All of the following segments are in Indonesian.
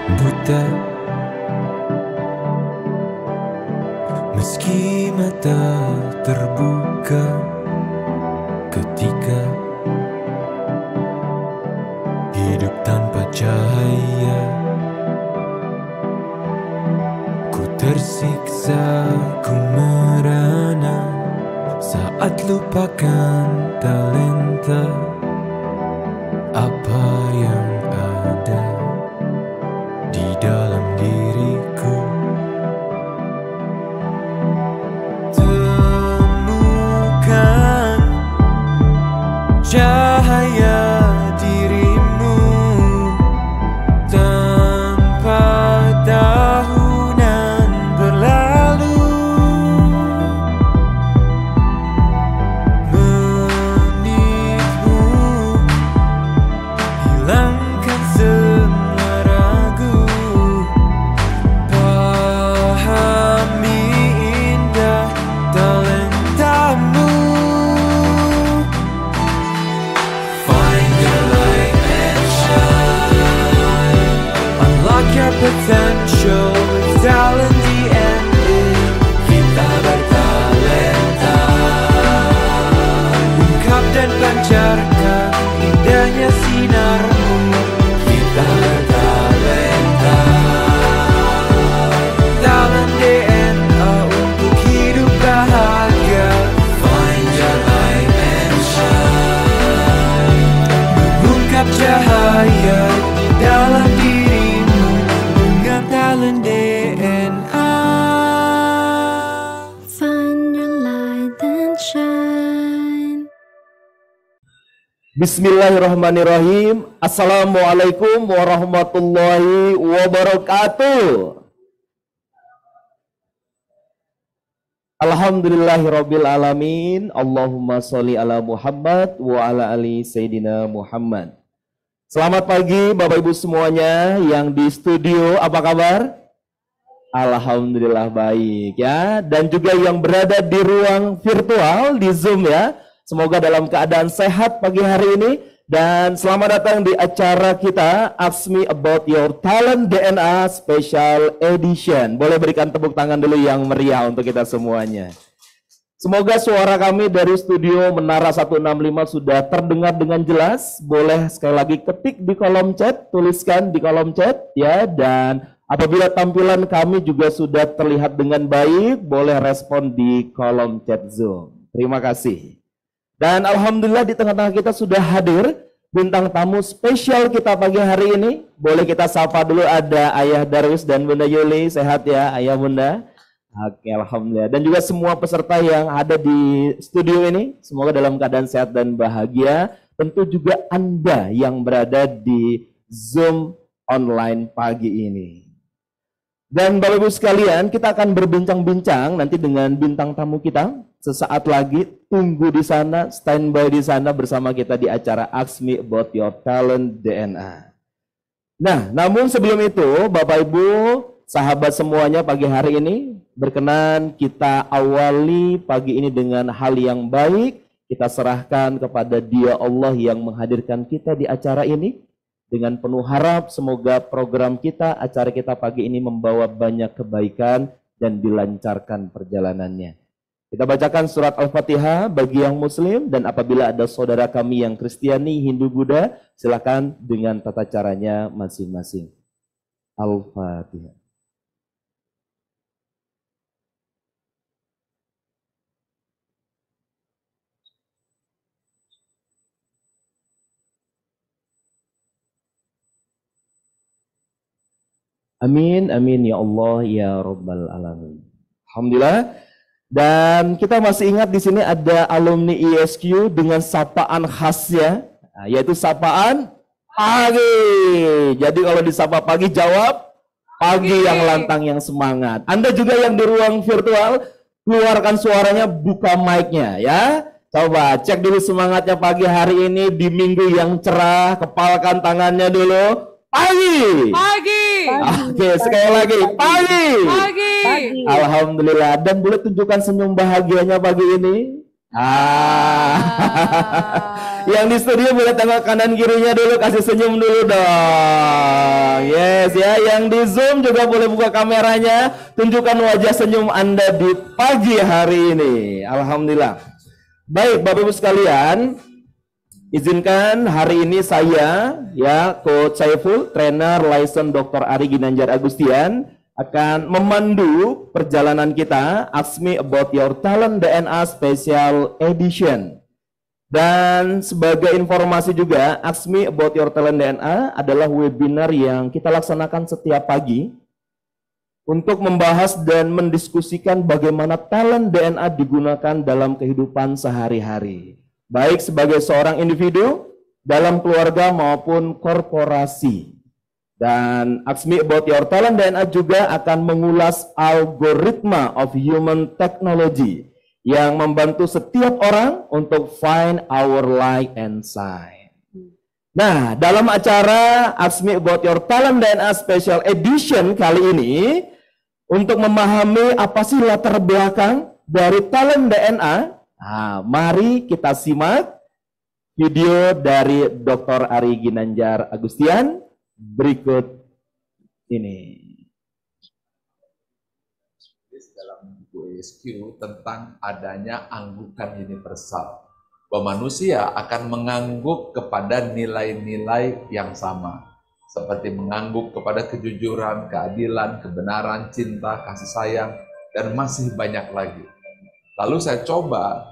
buta, meski mata terbuka ketika hidup tanpa cahaya. Ku tersiksa, ku merana saat lupakan talenta apa yang ada di dalam diriku. Temukan cahaya dirimu tanpa tahunan berlalu, menitmu hilangkan semua ragu, pahami indah talentamu. Find your light and shine, unlock your potential with talent DNA. Kita bertalenta, ungkap dan pancarkan indahnya sinarmu. Kita bertalenta, talent DNA untuk hidup bahagia. Find your light and shine, mengungkap cahaya di dalam dirimu dengan talent DNA. Find your light and shine. Bismillahirrahmanirrahim. Assalamualaikum warahmatullahi wabarakatuh. Alhamdulillahirabbil alamin. Allahumma sholli ala Muhammad wa ala ali Sayyidina Muhammad. Selamat pagi Bapak Ibu semuanya yang di studio, apa kabar? Alhamdulillah baik ya. Dan juga yang berada di ruang virtual di Zoom ya. Semoga dalam keadaan sehat pagi hari ini. Dan selamat datang di acara kita Ask Me About Your Talent DNA Special Edition. Boleh berikan tepuk tangan dulu yang meriah untuk kita semuanya. Semoga suara kami dari studio Menara 165 sudah terdengar dengan jelas. Boleh sekali lagi ketik di kolom chat, tuliskan di kolom chat ya. Dan apabila tampilan kami juga sudah terlihat dengan baik, boleh respon di kolom chat Zoom. Terima kasih. Dan alhamdulillah di tengah-tengah kita sudah hadir bintang tamu spesial kita pagi hari ini. Boleh kita sapa dulu, ada Ayah Darwis dan Bunda Yuli. Sehat ya Ayah Bunda? Oke, alhamdulillah. Dan juga semua peserta yang ada di studio ini, semoga dalam keadaan sehat dan bahagia. Tentu juga Anda yang berada di Zoom online pagi ini. Dan Bapak Ibu sekalian, kita akan berbincang-bincang nanti dengan bintang tamu kita. Sesaat lagi, tunggu di sana, standby di sana bersama kita di acara Ask Me About Your Talent DNA. Nah, namun sebelum itu, Bapak Ibu, sahabat semuanya pagi hari ini, berkenan kita awali pagi ini dengan hal yang baik. Kita serahkan kepada Dia Allah yang menghadirkan kita di acara ini. Dengan penuh harap, semoga program kita, acara kita pagi ini membawa banyak kebaikan dan dilancarkan perjalanannya. Kita bacakan surat Al-Fatihah bagi yang Muslim, dan apabila ada saudara kami yang Kristiani, Hindu, Buddha, silakan dengan tata caranya masing-masing. Al-Fatihah. Amin, amin ya Allah ya Rabbal Alamin. Alhamdulillah. Dan kita masih ingat di sini ada alumni ISQ dengan sapaan khasnya, yaitu sapaan pagi. Jadi kalau disapa pagi jawab pagi yang lantang yang semangat. Anda juga yang di ruang virtual, keluarkan suaranya, buka mic-nya ya. Coba cek dulu semangatnya pagi hari ini di minggu yang cerah, kepalkan tangannya dulu. Pagi. Pagi. Oke, sekali lagi. Pagi. Pagi. Alhamdulillah. Dan boleh tunjukkan senyum bahagianya pagi ini. Ah. Yang di studio boleh tengok kanan kirinya dulu, kasih senyum dulu dong. Yes ya, yang di Zoom juga boleh buka kameranya, tunjukkan wajah senyum Anda di pagi hari ini. Alhamdulillah. Baik, Bapak Ibu sekalian, izinkan hari ini saya, ya, Coach Saiful, trainer license Dr. Ari Ginanjar Agustian, akan memandu perjalanan kita Ask Me About Your Talent DNA Special Edition. Dan sebagai informasi juga, Ask Me About Your Talent DNA adalah webinar yang kita laksanakan setiap pagi untuk membahas dan mendiskusikan bagaimana talent DNA digunakan dalam kehidupan sehari-hari. Baik sebagai seorang individu, dalam keluarga maupun korporasi. Dan Ask Me About Your Talent DNA juga akan mengulas algoritma of human technology yang membantu setiap orang untuk find our light and shine. Nah, dalam acara Ask Me About Your Talent DNA Special Edition kali ini, untuk memahami apa sih latar belakang dari talent DNA, nah, mari kita simak video dari Dr. Ari Ginanjar Agustian berikut ini. Dalam buku ESQ tentang adanya anggukan universal, bahwa manusia akan mengangguk kepada nilai-nilai yang sama, seperti mengangguk kepada kejujuran, keadilan, kebenaran, cinta, kasih sayang, dan masih banyak lagi. Lalu saya coba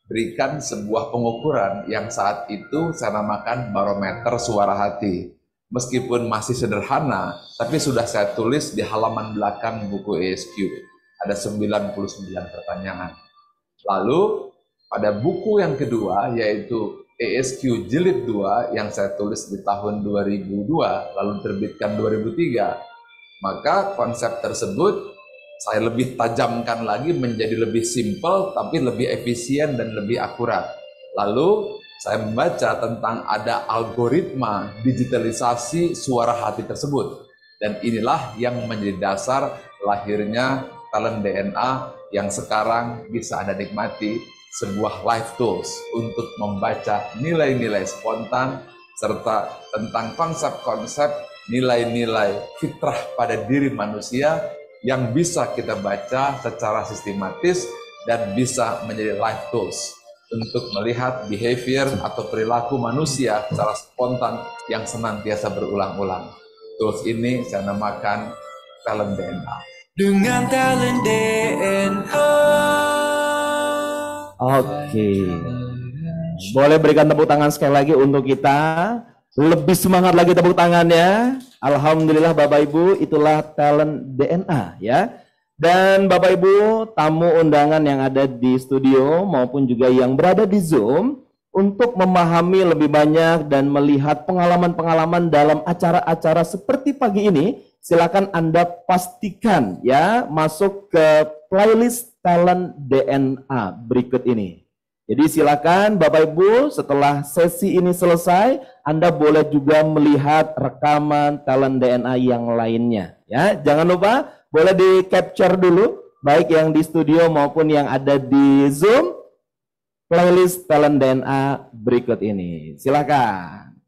berikan sebuah pengukuran yang saat itu saya namakan barometer suara hati. Meskipun masih sederhana, tapi sudah saya tulis di halaman belakang buku ESQ. Ada 99 pertanyaan. Lalu pada buku yang kedua, yaitu ESQ Jilid 2 yang saya tulis di tahun 2002, lalu terbitkan 2003, maka konsep tersebut saya lebih tajamkan lagi menjadi lebih simpel, tapi lebih efisien dan lebih akurat. Lalu saya membaca tentang ada algoritma digitalisasi suara hati tersebut. Dan inilah yang menjadi dasar lahirnya talent DNA yang sekarang bisa Anda nikmati, sebuah life tools untuk membaca nilai-nilai spontan serta tentang konsep-konsep nilai-nilai fitrah pada diri manusia yang bisa kita baca secara sistematis dan bisa menjadi life tools untuk melihat behavior atau perilaku manusia secara spontan yang senantiasa berulang-ulang. Tools ini saya namakan talent DNA. Dengan talent DNA. Oke. Boleh berikan tepuk tangan sekali lagi untuk kita. Lebih semangat lagi tepuk tangannya. Alhamdulillah Bapak Ibu, itulah talent DNA ya. Dan Bapak Ibu, tamu undangan yang ada di studio maupun juga yang berada di Zoom, untuk memahami lebih banyak dan melihat pengalaman-pengalaman dalam acara-acara seperti pagi ini, silakan Anda pastikan ya masuk ke playlist talent DNA berikut ini. Jadi silakan Bapak Ibu, setelah sesi ini selesai, Anda boleh juga melihat rekaman talent DNA yang lainnya ya. Jangan lupa boleh di capture dulu, baik yang di studio maupun yang ada di Zoom, playlist talent DNA berikut ini. Silakan.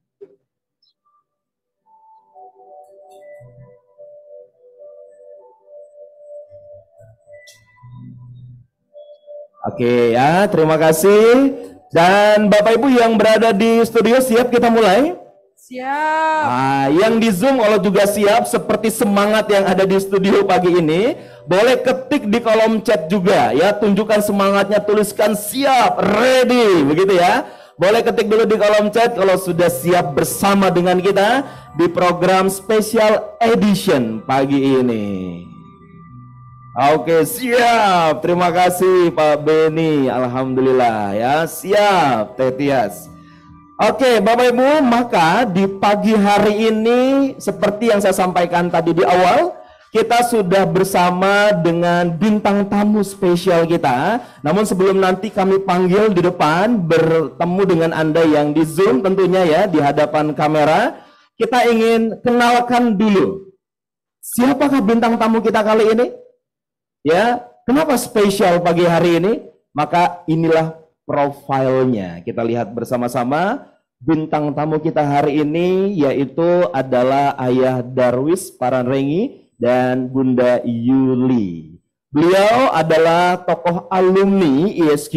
Oke ya, terima kasih. Dan Bapak Ibu yang berada di studio, siap kita mulai? Siap. Nah, yang di Zoom kalau juga siap, seperti semangat yang ada di studio pagi ini, boleh ketik di kolom chat juga ya, tunjukkan semangatnya, tuliskan siap, ready, begitu ya. Boleh ketik dulu di kolom chat kalau sudah siap bersama dengan kita di program Special Edition pagi ini. Oke, siap. Terima kasih Pak Beni. Alhamdulillah ya, siap Teh Tias. Oke, Bapak Ibu, maka di pagi hari ini seperti yang saya sampaikan tadi di awal, kita sudah bersama dengan bintang tamu spesial kita. Namun sebelum nanti kami panggil di depan bertemu dengan Anda yang di Zoom tentunya ya, di hadapan kamera, kita ingin kenalkan dulu. Siapakah bintang tamu kita kali ini? Ya, kenapa spesial pagi hari ini? Maka inilah profilnya. Kita lihat bersama-sama bintang tamu kita hari ini yaitu adalah Ayah Darwis Parangrengi dan Bunda Yuli. Beliau adalah tokoh alumni ISQ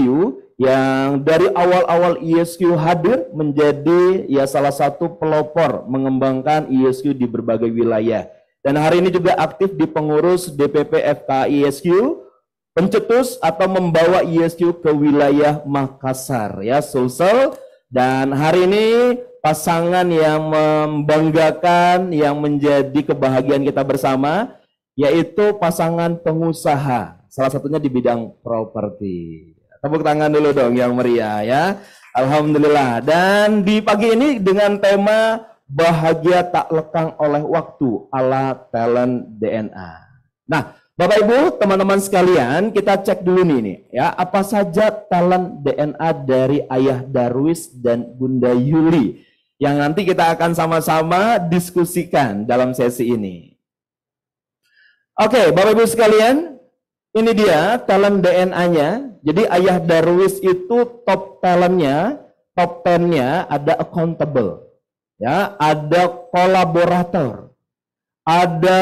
yang dari awal-awal ISQ hadir menjadi ya salah satu pelopor mengembangkan ISQ di berbagai wilayah. Dan hari ini juga aktif di pengurus DPP FKI ISQ, pencetus atau membawa ISQ ke wilayah Makassar ya, Sulsel. Dan hari ini pasangan yang membanggakan, yang menjadi kebahagiaan kita bersama, yaitu pasangan pengusaha, salah satunya di bidang properti. Tepuk tangan dulu dong yang meriah ya. Alhamdulillah. Dan di pagi ini dengan tema bahagia tak lekang oleh waktu ala talent DNA. Nah, Bapak Ibu, teman-teman sekalian, kita cek dulu nih ya, apa saja talent DNA dari Ayah Darwis dan Bunda Yuli yang nanti kita akan sama-sama diskusikan dalam sesi ini. Oke, Bapak Ibu sekalian, ini dia talent DNA-nya. Jadi Ayah Darwis itu top talent-nya, top 10-nya ada accountable, ya, ada kolaborator, ada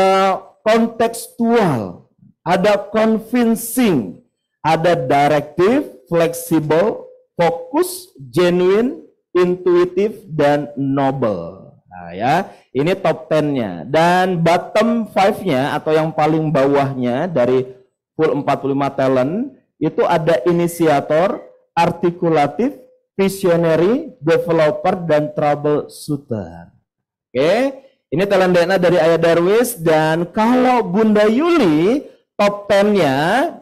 kontekstual, ada convincing, ada directive, fleksibel, fokus, genuine, intuitif, dan noble. Nah ya, ini top 10-nya. Dan bottom 5-nya atau yang paling bawahnya dari full 45 talent, itu ada inisiator, artikulatif, visionary, developer, dan troubleshooter. Oke, ini talent DNA dari Ayah Darwis. Dan kalau Bunda Yuli, top 10-nya,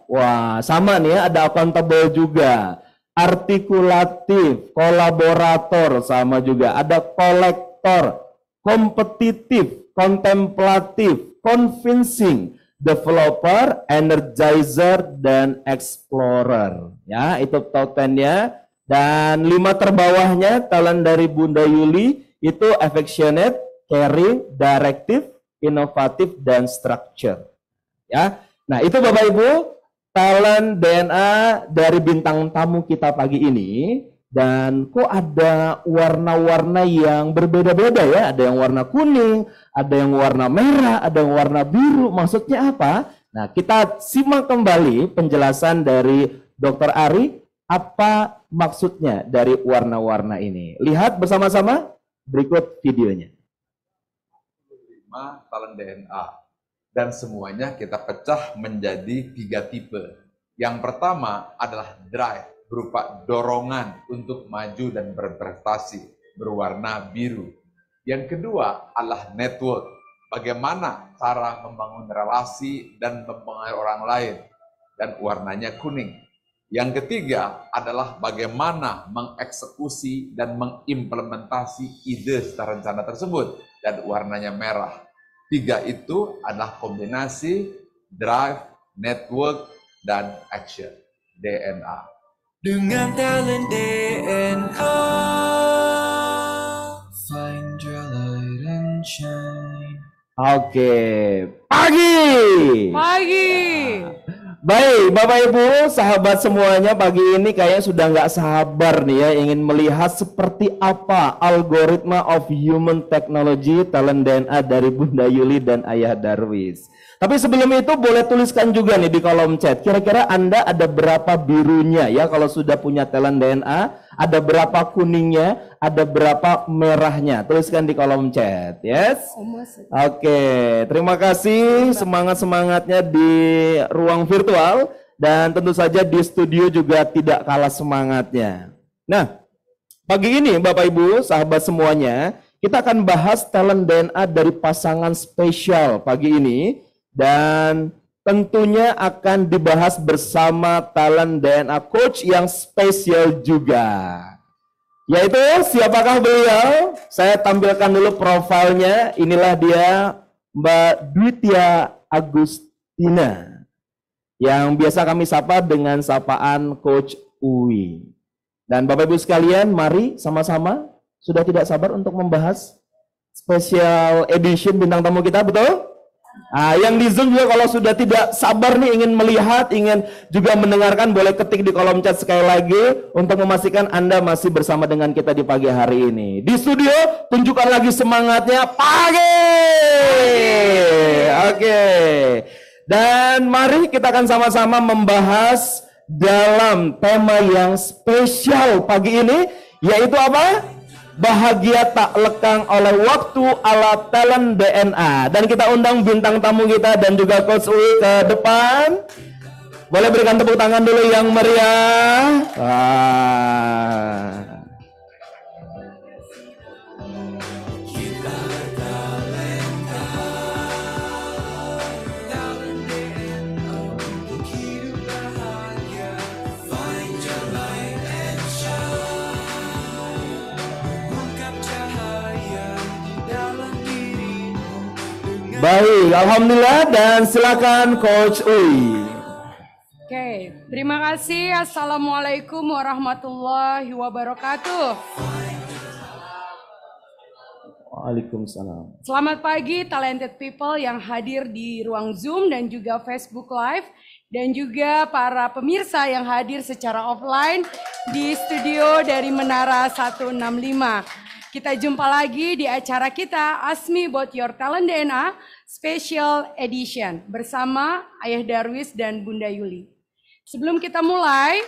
wah sama nih ya, ada accountable juga, artikulatif, kolaborator sama juga, ada kolektor, kompetitif, kontemplatif, convincing, developer, energizer, dan explorer. Ya, itu top 10-nya. Dan 5 terbawahnya talent dari Bunda Yuli itu affectionate, caring, directive, inovatif, dan structure. Ya. Nah, itu Bapak Ibu, talent DNA dari bintang tamu kita pagi ini. Dan kok ada warna-warna yang berbeda-beda ya. Ada yang warna kuning, ada yang warna merah, ada yang warna biru. Maksudnya apa? Nah, kita simak kembali penjelasan dari Dr. Ari. Apa maksudnya dari warna-warna ini? Lihat bersama-sama berikut videonya. 5 talent DNA. Dan semuanya kita pecah menjadi 3 tipe. Yang pertama adalah drive, berupa dorongan untuk maju dan berprestasi, berwarna biru. Yang kedua adalah network, bagaimana cara membangun relasi dan mempengaruhi orang lain, dan warnanya kuning. Yang ketiga adalah bagaimana mengeksekusi dan mengimplementasi ide secara rencana tersebut, dan warnanya merah. 3 itu adalah kombinasi drive, network, dan action, DNA. Dengan talent DNA, find your light and shine. Oke, pagi. Baik, Bapak Ibu, sahabat semuanya, pagi ini kayaknya sudah nggak sabar nih ya, ingin melihat seperti apa algoritma of human technology talent DNA dari Bunda Yuli dan Ayah Darwis. Tapi sebelum itu boleh tuliskan juga nih di kolom chat, kira-kira Anda ada berapa birunya ya kalau sudah punya talent DNA, ada berapa kuningnya, ada berapa merahnya, tuliskan di kolom chat, yes? Oke, terima kasih semangat-semangatnya di ruang virtual, dan tentu saja di studio juga tidak kalah semangatnya. Nah, pagi ini Bapak Ibu, sahabat semuanya, kita akan bahas talent DNA dari pasangan spesial pagi ini. Dan tentunya akan dibahas bersama talent DNA coach yang spesial juga. Yaitu siapakah beliau? Saya tampilkan dulu profilnya. Inilah dia, Mbak Dwitya Agustina, yang biasa kami sapa dengan sapaan Coach Uwi. Dan Bapak Ibu sekalian, mari sama-sama, sudah tidak sabar untuk membahas special edition bintang tamu kita, betul? Nah, yang di Zoom juga kalau sudah tidak sabar nih ingin melihat, ingin juga mendengarkan, boleh ketik di kolom chat sekali lagi untuk memastikan Anda masih bersama dengan kita di pagi hari ini. Di studio, tunjukkan lagi semangatnya pagi. Oke. Dan mari kita akan sama-sama membahas dalam tema yang spesial pagi ini, yaitu apa? Bahagia tak lekang oleh waktu ala talent DNA. Dan kita undang bintang tamu kita dan juga Coach Uy ke depan. Boleh berikan tepuk tangan dulu yang meriah. Wah. Baik, alhamdulillah, dan silakan Coach Uy. Oke, terima kasih. Assalamualaikum warahmatullahi wabarakatuh. Waalaikumsalam. Selamat pagi talented people yang hadir di ruang Zoom dan juga Facebook Live, dan juga para pemirsa yang hadir secara offline di studio dari Menara 165. Kita jumpa lagi di acara kita Ask Me About Your Talent DNA Special Edition bersama Ayah Darwis dan Bunda Yuli. Sebelum kita mulai,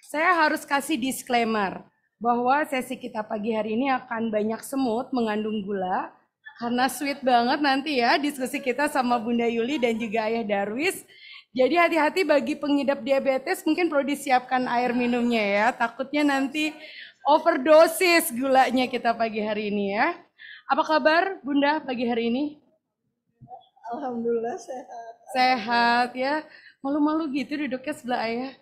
saya harus kasih disclaimer bahwa sesi kita pagi hari ini akan banyak semut mengandung gula, karena sweet banget nanti ya diskusi kita sama Bunda Yuli dan juga Ayah Darwis. Jadi hati-hati bagi pengidap diabetes, mungkin perlu disiapkan air minumnya ya, takutnya nanti overdosis gulanya kita pagi hari ini ya. Apa kabar Bunda pagi hari ini? Alhamdulillah sehat. Sehat ya. Malu-malu gitu duduknya sebelah Ayah.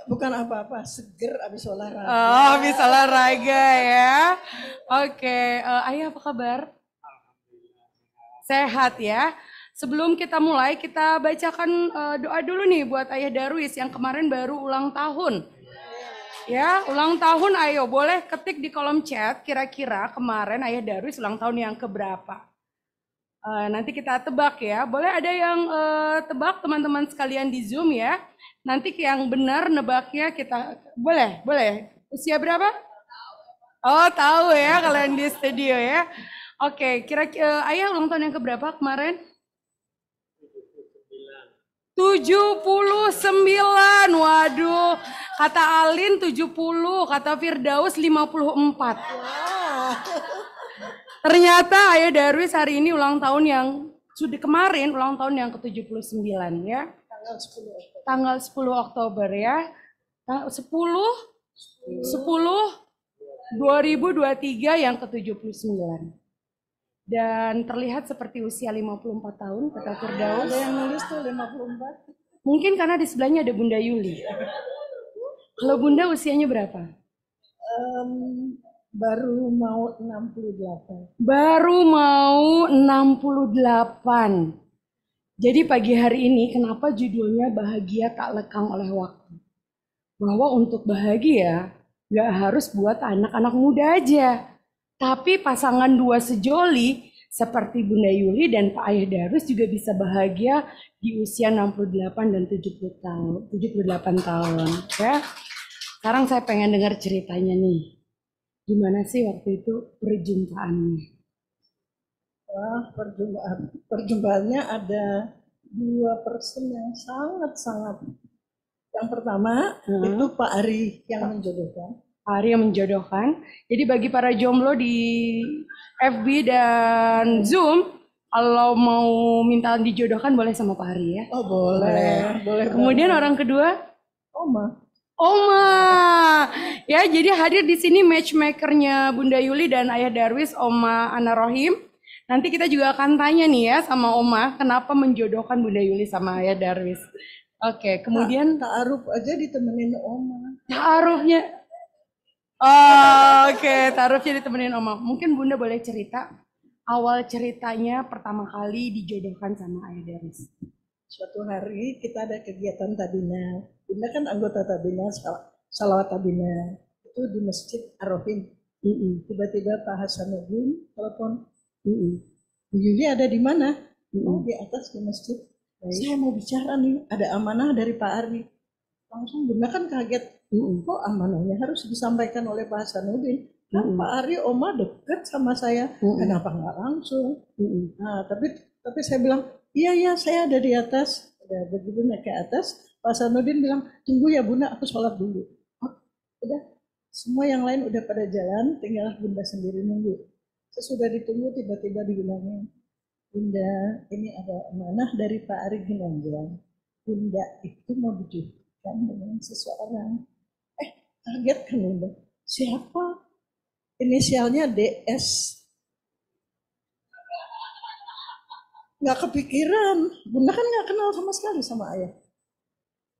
Bukan apa-apa, seger abis olahraga. Oh, habis olahraga ya. Oke, Ayah apa kabar? Sehat ya. Sebelum kita mulai, kita bacakan doa dulu nih buat Ayah Darwis yang kemarin baru ulang tahun. Ya, ulang tahun, ayo boleh ketik di kolom chat kira-kira kemarin Ayah Darwis ulang tahun yang keberapa. Nanti kita tebak ya, boleh ada yang tebak teman-teman sekalian di Zoom ya. Nanti yang benar nebaknya kita, boleh. Usia berapa? Oh tahu ya kalau yang di studio ya. Oke, kira-kira Ayah ulang tahun yang keberapa kemarin? 79, waduh, kata Alin 70, kata Firdaus 54. Ternyata Ayah Darwis hari ini ulang tahun yang sudah kemarin, ulang tahun yang ke-79 ya. Tanggal 10 Oktober ya. 10 2023 yang ke-79. Dan terlihat seperti usia 54 tahun, kata Firdaus. Ada yang nulis tuh 54. Mungkin karena di sebelahnya ada Bunda Yuli. Kalau Bunda usianya berapa? Baru mau 68. Baru mau 68. Jadi pagi hari ini kenapa judulnya Bahagia Tak Lekang Oleh Waktu? Bahwa untuk bahagia gak harus buat anak-anak muda aja. Tapi pasangan dua sejoli seperti Bunda Yuli dan Pak Ayah Darwis juga bisa bahagia di usia 68 dan 78 tahun. Ya. Sekarang saya pengen dengar ceritanya nih. Gimana sih waktu itu perjumpaannya? Wah, perjumpaannya ada 2 person yang sangat-sangat. Yang pertama itu Pak Ari yang menjodohkan. Ari yang menjodohkan. Jadi bagi para jomblo di FB dan Zoom, kalau mau minta dijodohkan boleh sama Pak Ari ya. Oh boleh. Kemudian orang kedua, Oma. Ya, jadi hadir di sini matchmakernya Bunda Yuli dan Ayah Darwis, Oma Ana Rohim. Nanti kita juga akan tanya nih ya sama Oma, kenapa menjodohkan Bunda Yuli sama Ayah Darwis. Oke, kemudian Ta'aruf aja ditemenin Oma. Ta'arufnya. Oke, ta'arufnya ditemenin Oma. Mungkin Bunda boleh cerita awal ceritanya pertama kali dijodohkan sama Ayah Darwis. Suatu hari kita ada kegiatan Tabina. Bunda kan anggota Tabina, Salawat Tabina. Itu di Masjid Ar-Rohim. Tiba-tiba Pak Hasanuddin telepon. Bu Yuli ada di mana? Oh, di atas di masjid. Saya mau bicara nih, ada amanah dari Pak Ari. Langsung Bunda kan kaget. Kok amanahnya harus disampaikan oleh Pak Hasanuddin? Kan Pak Ari, Oma deket sama saya. Kenapa nggak langsung? Nah, tapi saya bilang, iya saya ada di atas. Begitu naik ke atas, Pak Hasanuddin bilang, tunggu ya Bunda, aku sholat dulu. Oh, udah, semua yang lain udah pada jalan, tinggal Bunda sendiri nunggu. Sesudah ditunggu tiba-tiba dibilangin, Bunda, ini ada amanah dari Pak Ari Ginanjar. Bunda itu mau dijodohkan dengan seseorang. Kaget kan Bunda. Siapa? Inisialnya DS. Nggak kepikiran. Bunda kan nggak kenal sama sekali sama ayah.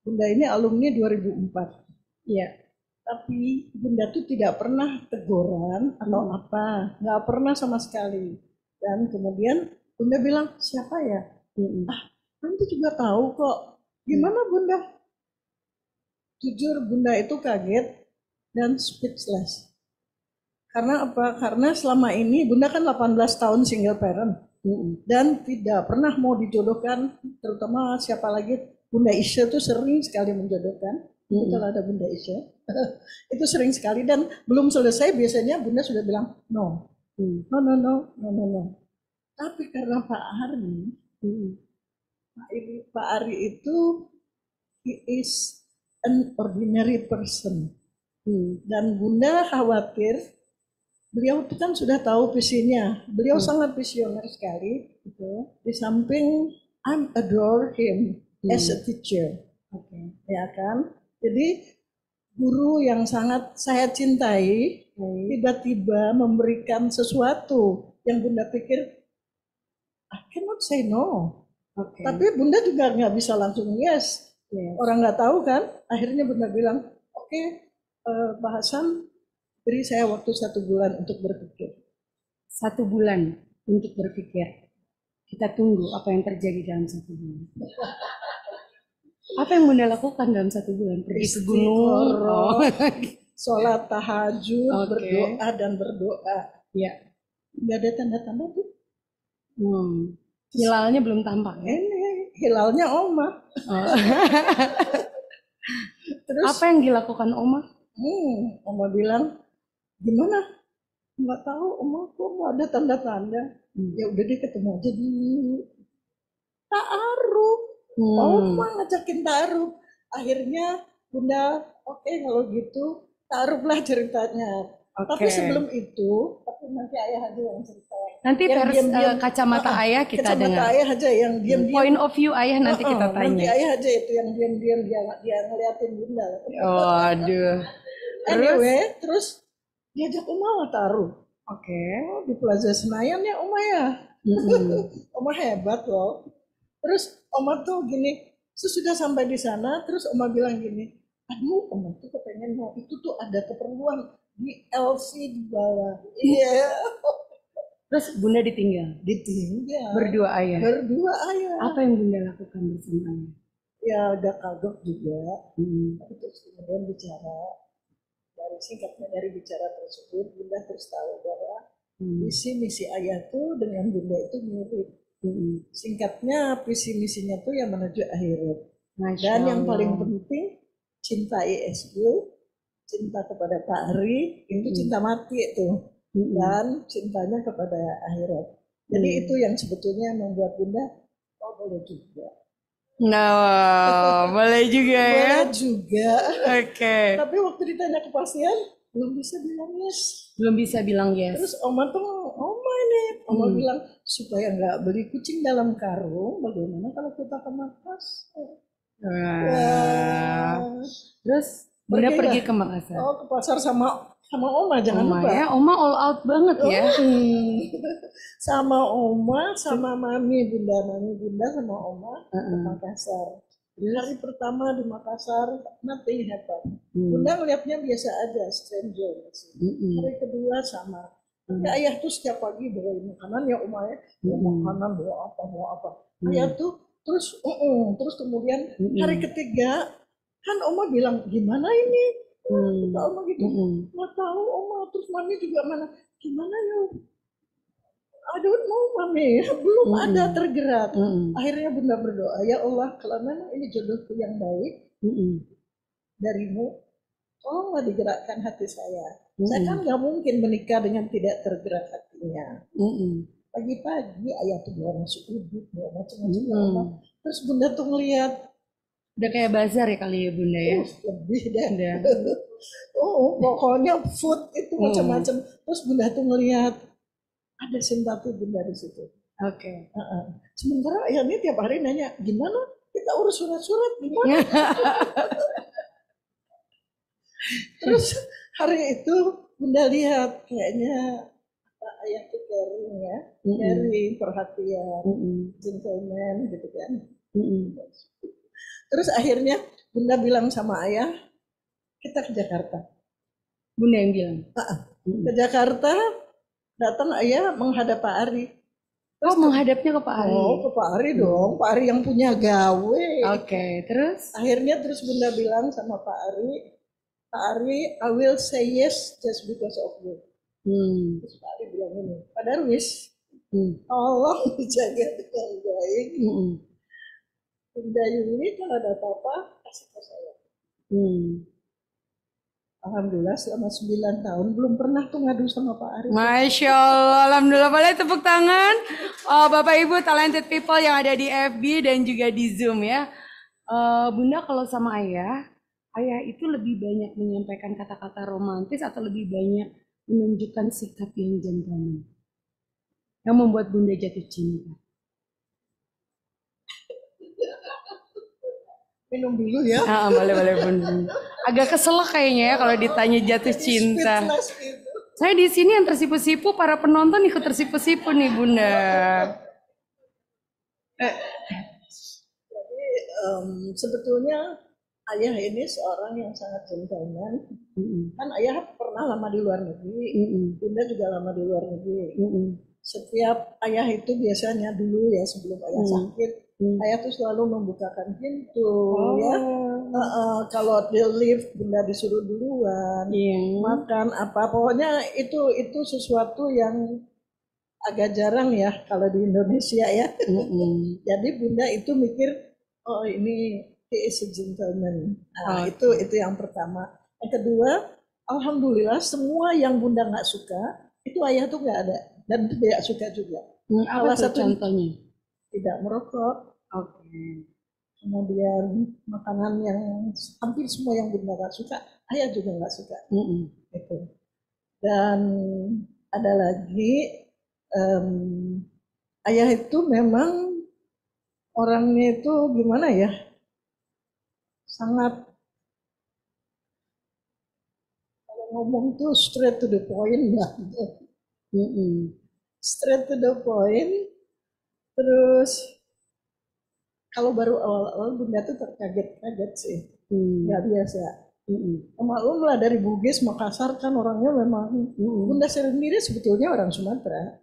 Bunda ini alumni 2004. Iya. Tapi Bunda tuh tidak pernah teguran atau apa, nggak pernah sama sekali. Dan kemudian Bunda bilang, siapa ya? Nanti juga tahu kok. Gimana Bunda? Jujur Bunda itu kaget dan speechless. Karena apa? Karena selama ini Bunda kan 18 tahun single parent. Dan tidak pernah mau dijodohkan, terutama siapa lagi, Bunda Isya tuh sering sekali menjodohkan. Kalau ada Bunda Isya itu sering sekali, dan belum selesai biasanya Bunda sudah bilang no. Tapi karena Pak Ari itu he is an ordinary person, dan Bunda khawatir. Beliau itu kan sudah tahu visinya, beliau sangat visioner sekali gitu. Di samping I adore him as a teacher, ya kan. Jadi guru yang sangat saya cintai tiba-tiba memberikan sesuatu yang Bunda pikir I cannot say no. Tapi Bunda juga nggak bisa langsung yes. Orang nggak tahu kan. Akhirnya Bunda bilang, oke, Pak Hasan, beri saya waktu 1 bulan untuk berpikir. 1 bulan untuk berpikir. Kita tunggu apa yang terjadi dalam 1 bulan. Apa yang Bunda lakukan dalam 1 bulan? Pergi ke gunung, sholat tahajud, berdoa dan berdoa. Ya, nggak ada tanda-tanda tuh. Hilalnya belum tampak ya? Ini hilalnya Oma. Terus apa yang dilakukan Oma? Oma bilang, gimana? Nggak tahu Oma, kok nggak ada tanda-tanda. Ya udah deh, ketemu aja dulu. Ta'aruf. Oma ngajakin ta'aruf. Akhirnya Bunda, oke, kalau gitu ta'aruflah ceritanya. Tapi sebelum itu, tapi nanti ayah aja yang cerita. Nanti versi kacamata ayah kita dengar. Kacamata ayah aja yang diam-diam. Point of view ayah nanti kita tanya. Nanti ayah aja itu yang diam-diam dia ngeliatin Bunda. Aduh. Anyway, terus diajak Oma taruh. Di Plaza Senayan ya Oma ya. Oma hebat loh. Terus Oma tuh gini, sesudah sampai di sana, terus Oma bilang gini, aduh Oma tuh kepengen mau, itu tuh ada keperluan di LC di bawah. Iya. Terus Bunda ditinggal? Ditinggal. Berdua ayah? Berdua ayah. Apa yang Bunda lakukan bersama ayah? Ya agak kagok juga. Tapi terus kemudian bicara. Singkatnya dari bicara tersebut, Bunda terus tahu bahwa visi misi ayah tuh dengan Bunda itu mirip. Singkatnya visi misinya tuh yang menuju akhirat. Dan yang paling penting cinta ISQ, cinta kepada Pak Ari, itu cinta mati itu, dan cintanya kepada akhirat. Jadi itu yang sebetulnya membuat Bunda, oh boleh juga. Nah, boleh juga ya. Boleh juga. Tapi waktu ditanya kepastian, belum bisa bilang yes. Belum bisa bilang yes. Terus Oma bilang, supaya nggak beli kucing dalam karung, bagaimana kalau kita ke Makassar? Terus Bunda pergi ke Makassar. Ke pasar sama Oma, jangan lupa. Ya, Oma all out banget ya. Sama Oma, sama Mami Bunda sama Oma ke Makassar. Hari pertama di Makassar, nothing happen. Bunda ngeliatnya biasa aja, stranger. Hari kedua sama. Tapi ayah tuh setiap pagi bawa makanan ya Oma ya, makanan bawa apa. Ayah tuh terus kemudian hari ketiga kan Oma bilang gimana ini? Oma gitu, nggak tahu Oma. Terus Mami juga mana? Gimana ya? don't know Mami, belum ada tergerak. Akhirnya Bunda berdoa, ya Allah kalau memang ini jodohku yang baik darimu, tolonglah digerakkan hati saya. Saya kan nggak mungkin menikah dengan tidak tergerak hatinya. Pagi-pagi ayah tuh bawa nasi uduk, bawa macam-macam. Terus Bunda tuh ngeliat, Udah kayak bazar ya kali ya Bunda ya. lebih deh. Udah. Pokoknya food itu macam-macam. Terus Bunda tuh ngeliat, ada simpati Bunda di situ. Oke. Sementara ayahnya tiap hari nanya, gimana kita urus surat-surat, gimana? Terus hari itu Bunda lihat kayaknya ayah tuh caring ya, caring, perhatian, gentleman gitu kan. Terus akhirnya Bunda bilang sama ayah, kita ke Jakarta. Bunda yang bilang. Ke Jakarta, datang ayah menghadap Pak Ari. Oh, menghadapnya ke Pak Ari. Oh, ke Pak Ari dong, Pak Ari yang punya gawe. Oke, terus? Akhirnya terus Bunda bilang sama Pak Ari, I will say yes just because of you. Terus Pak Ari bilang ini, Pak Darwis, tolong dijaga dengan baik. Bunda Yuli kalau ada apa-apa, kasih ke saya. Alhamdulillah selama 9 tahun belum pernah tuh ngadu sama Pak Ari. Masya Allah, Alhamdulillah. Boleh tepuk tangan. Bapak Ibu talented people yang ada di FB dan juga di Zoom ya. Bunda kalau sama ayah itu lebih banyak menyampaikan kata-kata romantis atau lebih banyak menunjukkan sikap yang gentleman yang membuat Bunda jatuh cinta? Minum dulu ya. Boleh Bunda. Agak kesel kayaknya ya kalau ditanya jatuh cinta. Saya di sini yang tersipu-sipu, para penonton ikut tersipu-sipu nih Bunda. Jadi sebetulnya ayah ini seorang yang sangat gentleman. Kan ayah pernah lama di luar negeri, Bunda juga lama di luar negeri. Setiap ayah itu biasanya dulu ya sebelum ayah sakit, ayah tuh selalu membukakan pintu ya. Kalau di lift Bunda disuruh duluan, makan apa, pokoknya itu sesuatu yang agak jarang ya kalau di Indonesia ya. Jadi Bunda itu mikir, oh ini he is a gentleman. Itu yang pertama. Yang kedua, alhamdulillah semua yang Bunda nggak suka itu ayah tuh nggak ada dan tidak suka juga. Apa satu contohnya? Tidak merokok. Kemudian makanan yang hampir semua yang Bunda nggak suka, ayah juga nggak suka. Gitu. Dan ada lagi, ayah itu memang orangnya itu gimana ya, sangat, kalau ngomong tuh straight to the point lah. Straight to the point. Terus kalau baru awal-awal Bunda tuh terkaget-kaget sih, nggak biasa. Maklum lah dari Bugis, Makassar kan orangnya memang, Bunda sendiri sebetulnya orang Sumatera.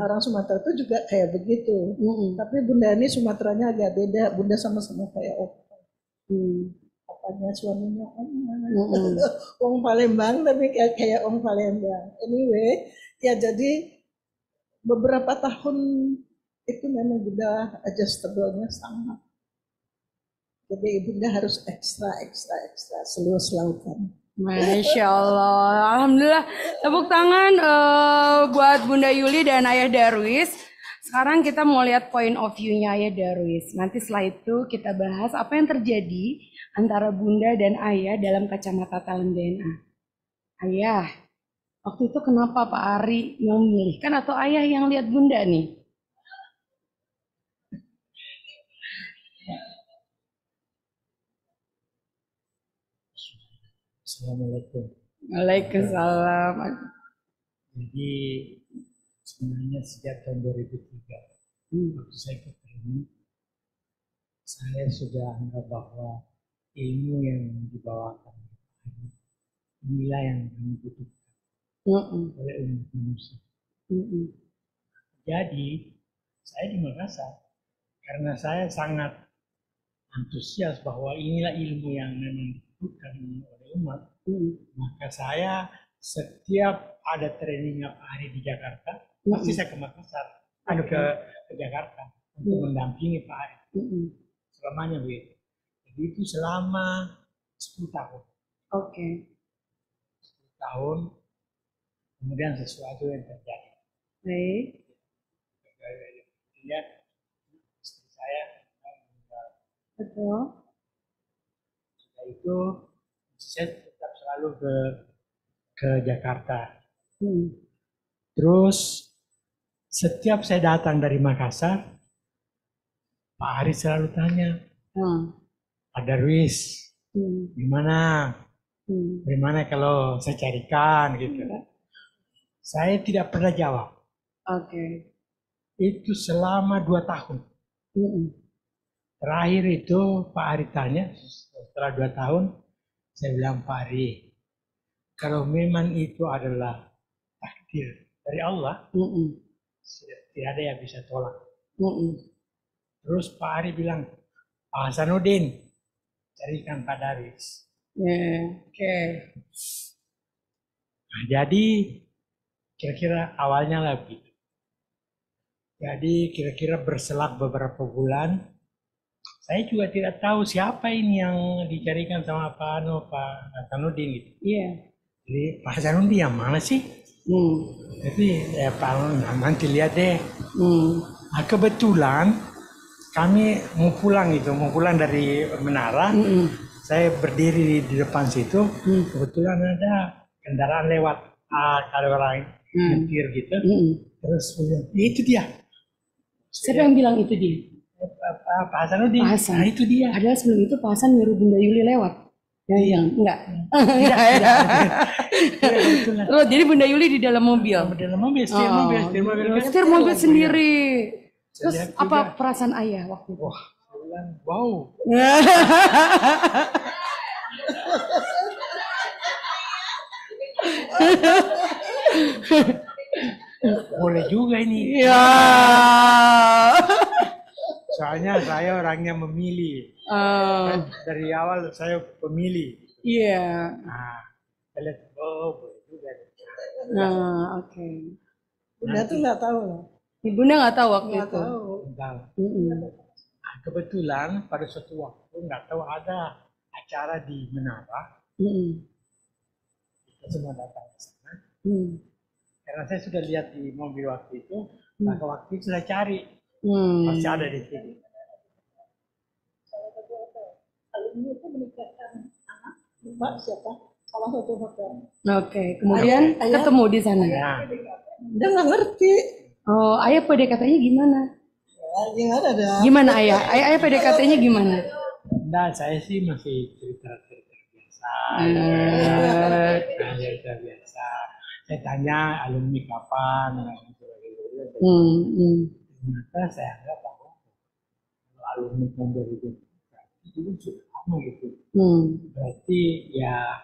Orang Sumatera itu juga kayak begitu. Tapi Bunda ini Sumateranya agak beda. Bunda sama-sama kayak apanya suaminya Wong Palembang, tapi kayak Wong Palembang. Anyway, ya jadi beberapa tahun itu memang Bunda adjustable-nya sangat. Jadi Bunda harus ekstra seluas lautan. Masya Allah, Alhamdulillah. Tepuk tangan buat Bunda Yuli dan Ayah Darwis. Sekarang kita mau lihat point of view-nya Ayah Darwis. Nanti setelah itu kita bahas apa yang terjadi antara Bunda dan Ayah dalam kacamata talent DNA. Ayah, waktu itu kenapa Pak Ari yang memilihkan atau Ayah yang lihat Bunda nih? Assalamualaikum. Waalaikumsalam. Jadi sebenarnya sejak tahun 2003 waktu saya ketemu, saya sudah anggap bahwa ilmu yang dibawakan inilah yang kami butuhkan oleh umat manusia. Jadi saya di Makassar karena saya sangat antusias bahwa inilah ilmu yang memang dibutuhkan oleh umat, maka saya setiap ada trainingnya Pak Ari di Jakarta, pasti saya ke Makassar, ke Jakarta untuk mendampingi Pak Ari. Selamanya begitu. Jadi itu selama 10 tahun. Oke. 10 tahun, kemudian sesuatu yang terjadi. Baik. Lihat istri saya meninggal. Betul. Setelah itu saya tetap selalu ke Jakarta. Terus setiap saya datang dari Makassar, Pak Ari selalu tanya, Pak Darwis, gimana kalau saya carikan gitu. Saya tidak pernah jawab. Oke. Itu selama 2 tahun. Terakhir itu Pak Ari tanya, setelah 2 tahun, saya bilang, Pak Ari, kalau memang itu adalah takdir dari Allah, tidak ada yang bisa tolak. Terus Pak Ari bilang, Pak Hasanuddin, carikan Pak Darwis. Oke. Nah, jadi kira-kira awalnya lah begitu. Jadi kira-kira berselang beberapa bulan, saya juga tidak tahu siapa ini yang dicarikan sama Pak Hasanuddin gitu. Iya. Jadi Pak Hasanuddin yang mana sih? Tapi Pak nanti lihat deh. Nah, kebetulan kami mau pulang dari menara. Saya berdiri di depan situ. Kebetulan ada kendaraan lewat, ada orang nyetir gitu. Terus itu dia. Siapa yang bilang itu dia? Pak Hasanuddin. Pak Hasan. Nah, itu dia. Padahal sebelum itu Pak Hasan nyuruh Bunda Yuli lewat. Ya, enggak. Kebetulan. Terus jadi Bunda Yuli di dalam mobil. Di dalam mobil, setir mobil. Setir mobil sendiri. Terus lihat apa juga. perasaan ayah waktu itu? Wah, saya bilang, wow. Boleh juga ini. Ya. Soalnya saya orangnya memilih. Dari awal saya pemilih. Iya. Nah, saya lihat, oh boleh juga. Nah, oke. Bunda tuh nggak tahu loh. Bunda nggak tahu waktu Nggak itu. tahu. Bentar. Nah, kebetulan pada suatu waktu nggak tahu ada acara di Menara. Kita semua datang ke sana. Karena saya sudah lihat di mobil waktu itu, maka waktu itu saya cari. Masih ada di sini. Alumni itu menikahkan anak Mbak siapa? Salah satu hotel. Oke, kemudian Ayah. ketemu di sana. Ya, Dia nggak ngerti. Oh, ayah PDKT-nya gimana? Ya, gimana dah? Gimana ayah? Ayah PDKT-nya gimana? enggak, saya sih masih cerita-cerita biasa. Cerita biasa. Saya tanya alumni kapan, dan sebagainya. Ternyata saya anggap bahwa kalau alumni tahun 2000 itu sudah lama gitu. Berarti ya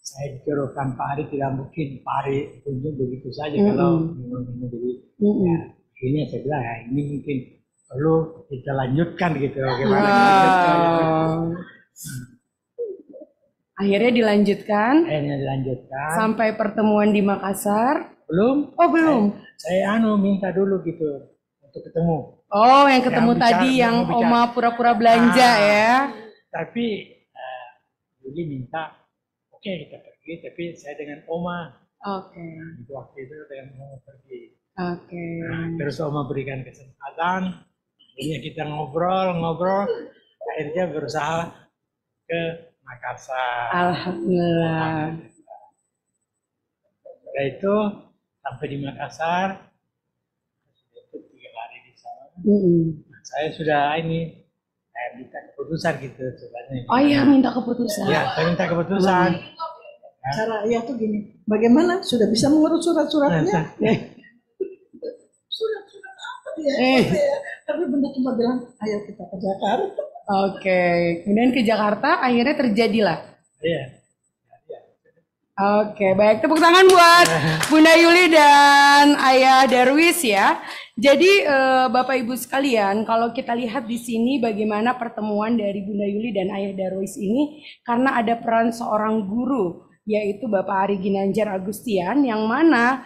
saya dijodohkan Pak Ari, tidak mungkin Pak Ari tunjuk begitu saja kalau memang ini. Jadi ya akhirnya saya bilang ya ini mungkin perlu kita lanjutkan gitu. Bagaimana kita lanjutkan, gitu. Akhirnya dilanjutkan Akhirnya dilanjutkan. sampai pertemuan di Makassar. Belum. Oh, belum. Saya minta dulu gitu untuk ketemu. Oh, yang ketemu Yang tadi bicara, yang mau bicara. Oma pura-pura belanja ya. Tapi Yuli minta, oke kita pergi, tapi saya dengan Oma. Oke. Itu waktu itu dengan Oma pergi. Oke. Nah, terus Oma berikan kesempatan, akhirnya kita ngobrol, akhirnya berusaha ke Makassar. Alhamdulillah. Setelah itu sampai di Makassar, itu 3 hari di sana. Nah, saya sudah saya minta keputusan gitu sebenarnya. Oh iya, minta keputusan. Ya, saya minta keputusan. Cara ayah tuh gini. Bagaimana? Sudah bisa mengurus surat-suratnya? Surat-surat apa ya? Tapi Bunda cuma bilang, ayo kita ke Jakarta. Oke. Kemudian ke Jakarta, akhirnya terjadilah. Iya. Oke, baik. Tepuk tangan buat Bunda Yuli dan Ayah Darwis ya. Jadi Bapak Ibu sekalian, kalau kita lihat di sini bagaimana pertemuan dari Bunda Yuli dan Ayah Darwis ini, karena ada peran seorang guru, yaitu Bapak Ari Ginanjar Agustian, yang mana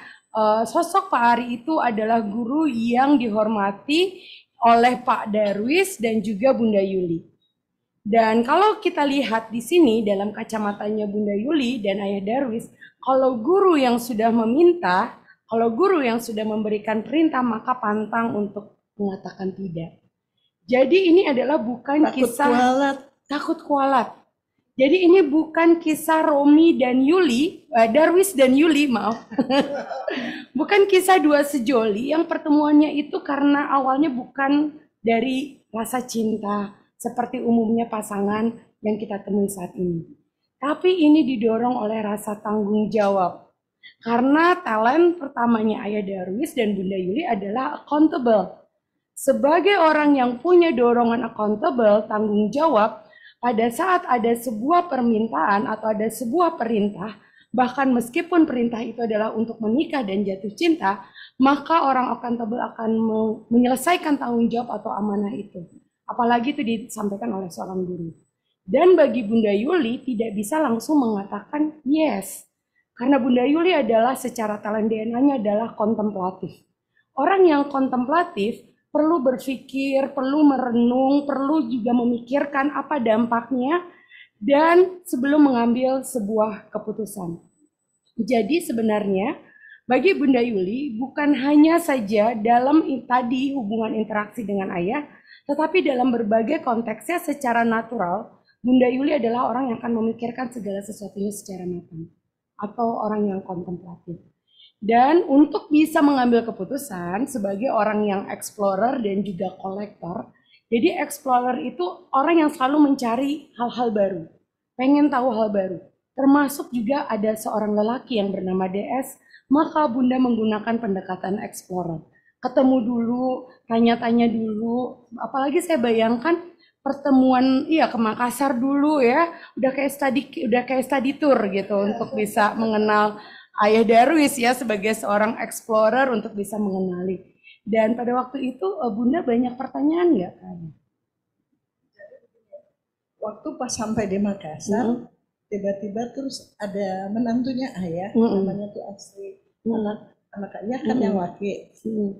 sosok Pak Ari itu adalah guru yang dihormati oleh Pak Darwis dan juga Bunda Yuli. Dan kalau kita lihat di sini dalam kacamatanya Bunda Yuli dan Ayah Darwis, kalau guru yang sudah meminta, kalau guru yang sudah memberikan perintah, maka pantang untuk mengatakan tidak. Jadi ini adalah bukan takut kualat. Jadi ini bukan kisah Romi dan Yuli, Darwis dan Yuli, maaf. Bukan kisah dua sejoli yang pertemuannya itu karena awalnya bukan dari rasa cinta, seperti umumnya pasangan yang kita temui saat ini. Tapi ini didorong oleh rasa tanggung jawab. Karena talent pertamanya Ayah Darwis dan Bunda Yuli adalah accountable. Sebagai orang yang punya dorongan accountable, tanggung jawab, pada saat ada sebuah permintaan atau ada sebuah perintah, bahkan meskipun perintah itu adalah untuk menikah dan jatuh cinta, maka orang accountable akan menyelesaikan tanggung jawab atau amanah itu. Apalagi itu disampaikan oleh seorang guru. Dan bagi Bunda Yuli tidak bisa langsung mengatakan yes. Karena Bunda Yuli adalah secara talent DNA-nya adalah kontemplatif. Orang yang kontemplatif perlu berpikir, perlu merenung, perlu juga memikirkan apa dampaknya dan sebelum mengambil sebuah keputusan. Jadi sebenarnya bagi Bunda Yuli bukan hanya saja dalam tadi hubungan interaksi dengan ayah, tetapi dalam berbagai konteksnya secara natural, Bunda Yuli adalah orang yang akan memikirkan segala sesuatunya secara matang. Atau orang yang kontemplatif. Dan untuk bisa mengambil keputusan sebagai orang yang explorer dan juga kolektor, jadi explorer itu orang yang selalu mencari hal-hal baru, pengen tahu hal baru. Termasuk juga ada seorang lelaki yang bernama DS, maka Bunda menggunakan pendekatan explorer. Ketemu dulu, tanya-tanya dulu, apalagi saya bayangkan pertemuan ke Makassar dulu ya, udah kayak study tour gitu untuk bisa mengenal Ayah Darwis ya sebagai seorang explorer untuk bisa mengenali. Dan pada waktu itu Bunda banyak pertanyaan nggak kan? Waktu pas sampai di Makassar, tiba-tiba terus ada menantunya ayah, namanya tuh Asri, anak ayah kan yang laki.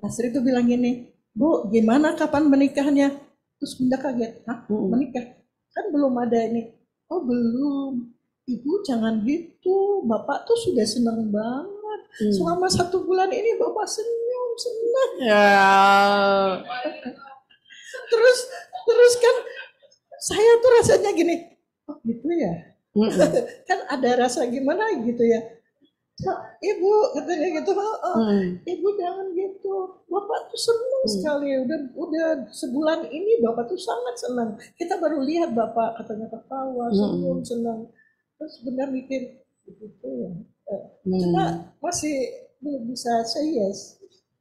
Asri tuh bilang gini, Bu, gimana kapan menikahnya? Terus Bunda kaget, hah menikah? Kan belum ada ini. Oh belum. Ibu jangan gitu, Bapak tuh sudah senang banget. Selama 1 bulan ini Bapak senyum, senang. Ya. Terus kan saya tuh rasanya gini, oh gitu ya. Kan ada rasa gimana gitu ya. Ibu katanya gitu, Ibu jangan gitu. Bapak tuh senang sekali. Udah sebulan ini Bapak tuh sangat senang. Kita baru lihat Bapak katanya ketawa, senyum, senang. Terus benar mikir begitu ya. Cuma masih belum bisa say yes.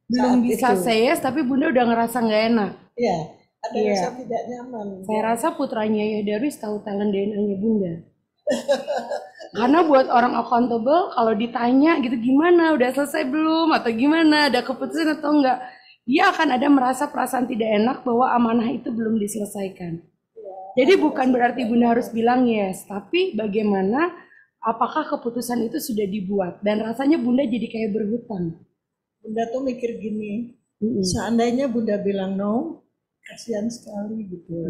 Belum bisa say yes, tapi Bunda udah ngerasa nggak enak. Iya, ada rasa tidak nyaman. Saya rasa putranya Ayah Darwis tahu talent DNA-nya Bunda. Karena buat orang accountable kalau ditanya gitu gimana, udah selesai belum atau gimana, ada keputusan atau enggak, dia akan ada merasa perasaan tidak enak bahwa amanah itu belum diselesaikan. Jadi bukan berarti Bunda harus bilang yes, tapi bagaimana apakah keputusan itu sudah dibuat dan rasanya Bunda jadi kayak berhutang. Bunda tuh mikir gini, seandainya Bunda bilang no, kasihan sekali gitu.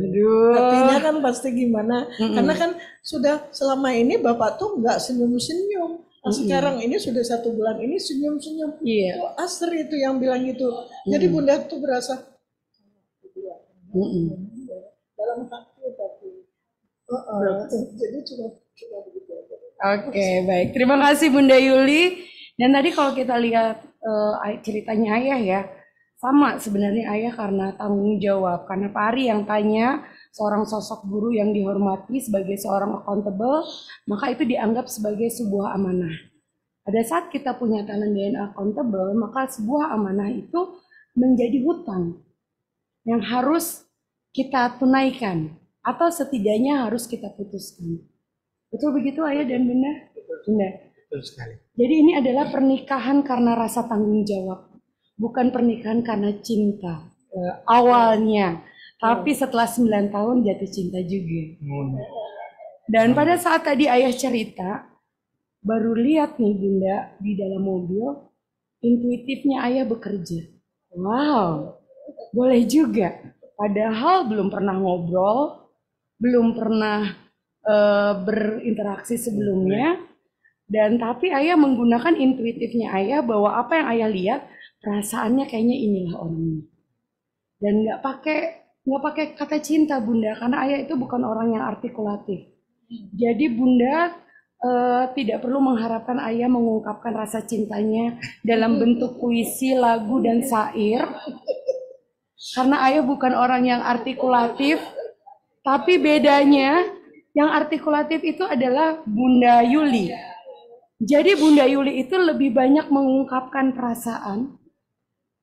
Artinya kan pasti gimana, karena kan sudah selama ini Bapak tuh nggak senyum-senyum. Sekarang ini sudah 1 bulan ini senyum-senyum. Itu Asri itu yang bilang gitu. Jadi Bunda tuh berasa dalam hati tapi jadi cuma begitu aja. Oke, baik. Terima kasih Bunda Yuli. Dan tadi kalau kita lihat ceritanya ayah ya, sama sebenarnya ayah karena tanggung jawab. Karena Pak Ari yang tanya, seorang sosok guru yang dihormati sebagai seorang accountable, maka itu dianggap sebagai sebuah amanah. Pada saat kita punya talent DNA accountable, maka sebuah amanah itu menjadi hutang yang harus kita tunaikan atau setidaknya harus kita putuskan. Betul begitu ayah dan Bunda? Bunda. Betul sekali. Jadi ini adalah pernikahan karena rasa tanggung jawab, bukan pernikahan karena cinta awalnya. Tapi setelah 9 tahun jatuh cinta juga. Dan pada saat tadi ayah cerita, baru lihat nih Bunda di dalam mobil, intuitifnya ayah bekerja. Wow, boleh juga. Padahal belum pernah ngobrol, belum pernah berinteraksi sebelumnya, dan tapi ayah menggunakan intuitifnya ayah bahwa apa yang ayah lihat, perasaannya kayaknya inilah orangnya. Dan nggak pakai kata cinta Bunda, karena ayah itu bukan orang yang artikulatif. Jadi Bunda tidak perlu mengharapkan ayah mengungkapkan rasa cintanya dalam bentuk puisi, lagu, dan syair. Karena ayah bukan orang yang artikulatif, tapi bedanya yang artikulatif itu adalah Bunda Yuli. Jadi Bunda Yuli itu lebih banyak mengungkapkan perasaan,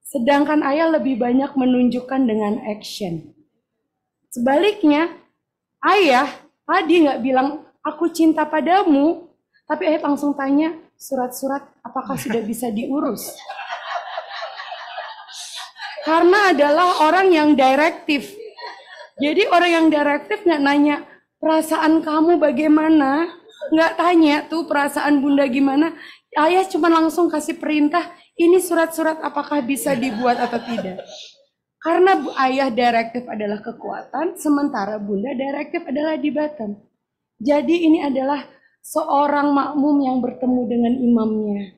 sedangkan ayah lebih banyak menunjukkan dengan action. Sebaliknya, ayah tadi nggak bilang aku cinta padamu, tapi ayah langsung tanya surat-surat apakah sudah bisa diurus. Karena adalah orang yang direktif. Jadi orang yang direktif nggak nanya perasaan kamu bagaimana, nggak tanya tuh perasaan Bunda gimana. Ayah cuma langsung kasih perintah, ini surat-surat apakah bisa dibuat atau tidak. Karena ayah direktif adalah kekuatan, sementara Bunda direktif adalah di Batam. Jadi ini adalah seorang makmum yang bertemu dengan imamnya.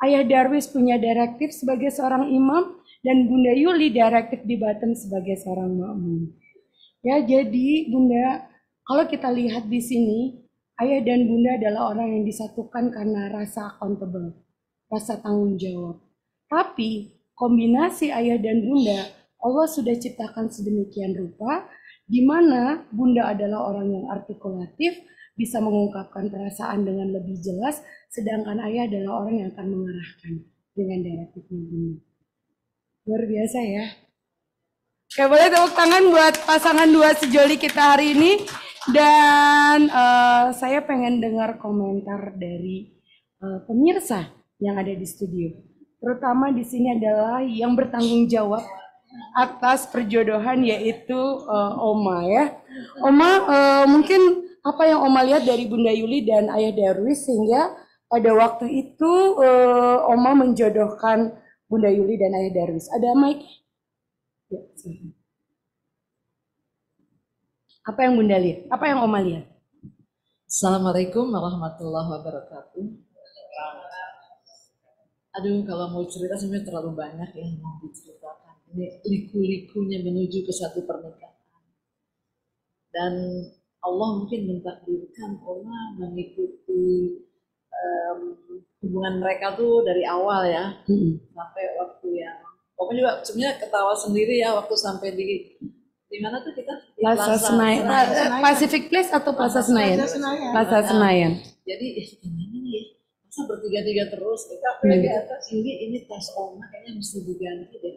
Ayah Darwis punya direktif sebagai seorang imam, dan Bunda Yuli direktif di Batam sebagai seorang makmum. Ya, jadi Bunda, kalau kita lihat di sini, ayah dan Bunda adalah orang yang disatukan karena rasa accountable, rasa tanggung jawab. Tapi kombinasi ayah dan Bunda, Allah sudah ciptakan sedemikian rupa, di mana Bunda adalah orang yang artikulatif, bisa mengungkapkan perasaan dengan lebih jelas, sedangkan ayah adalah orang yang akan mengarahkan dengan direktifnya Bunda. Luar biasa ya. Oke, boleh tepuk tangan buat pasangan dua sejoli kita hari ini. Dan saya pengen dengar komentar dari pemirsa yang ada di studio. Terutama di sini adalah yang bertanggung jawab atas perjodohan, yaitu Oma ya. Oma, mungkin apa yang Oma lihat dari Bunda Yuli dan Ayah Darwis sehingga pada waktu itu Oma menjodohkan Bunda Yuli dan Ayah Darwis. Ada mic? Ya, apa yang Bunda lihat? Apa yang Oma lihat? Assalamualaikum warahmatullahi wabarakatuh. Aduh, kalau mau cerita sebenarnya terlalu banyak yang mau diceritakan. Ini liku-likunya menuju ke satu pernikahan. Dan Allah mungkin mentakdirkan Oma mengikuti hubungan mereka tuh dari awal ya, sampai waktu yang Oma juga sebenarnya ketawa sendiri ya waktu sampai di mana tuh kita? Di Plaza Senayan. Pacific Place atau Plaza Senayan? Plaza Senayan. Jadi gimana nih ya? Masa bertiga-tiga terus? Di atas ini tas Oma kayaknya mesti diganti deh.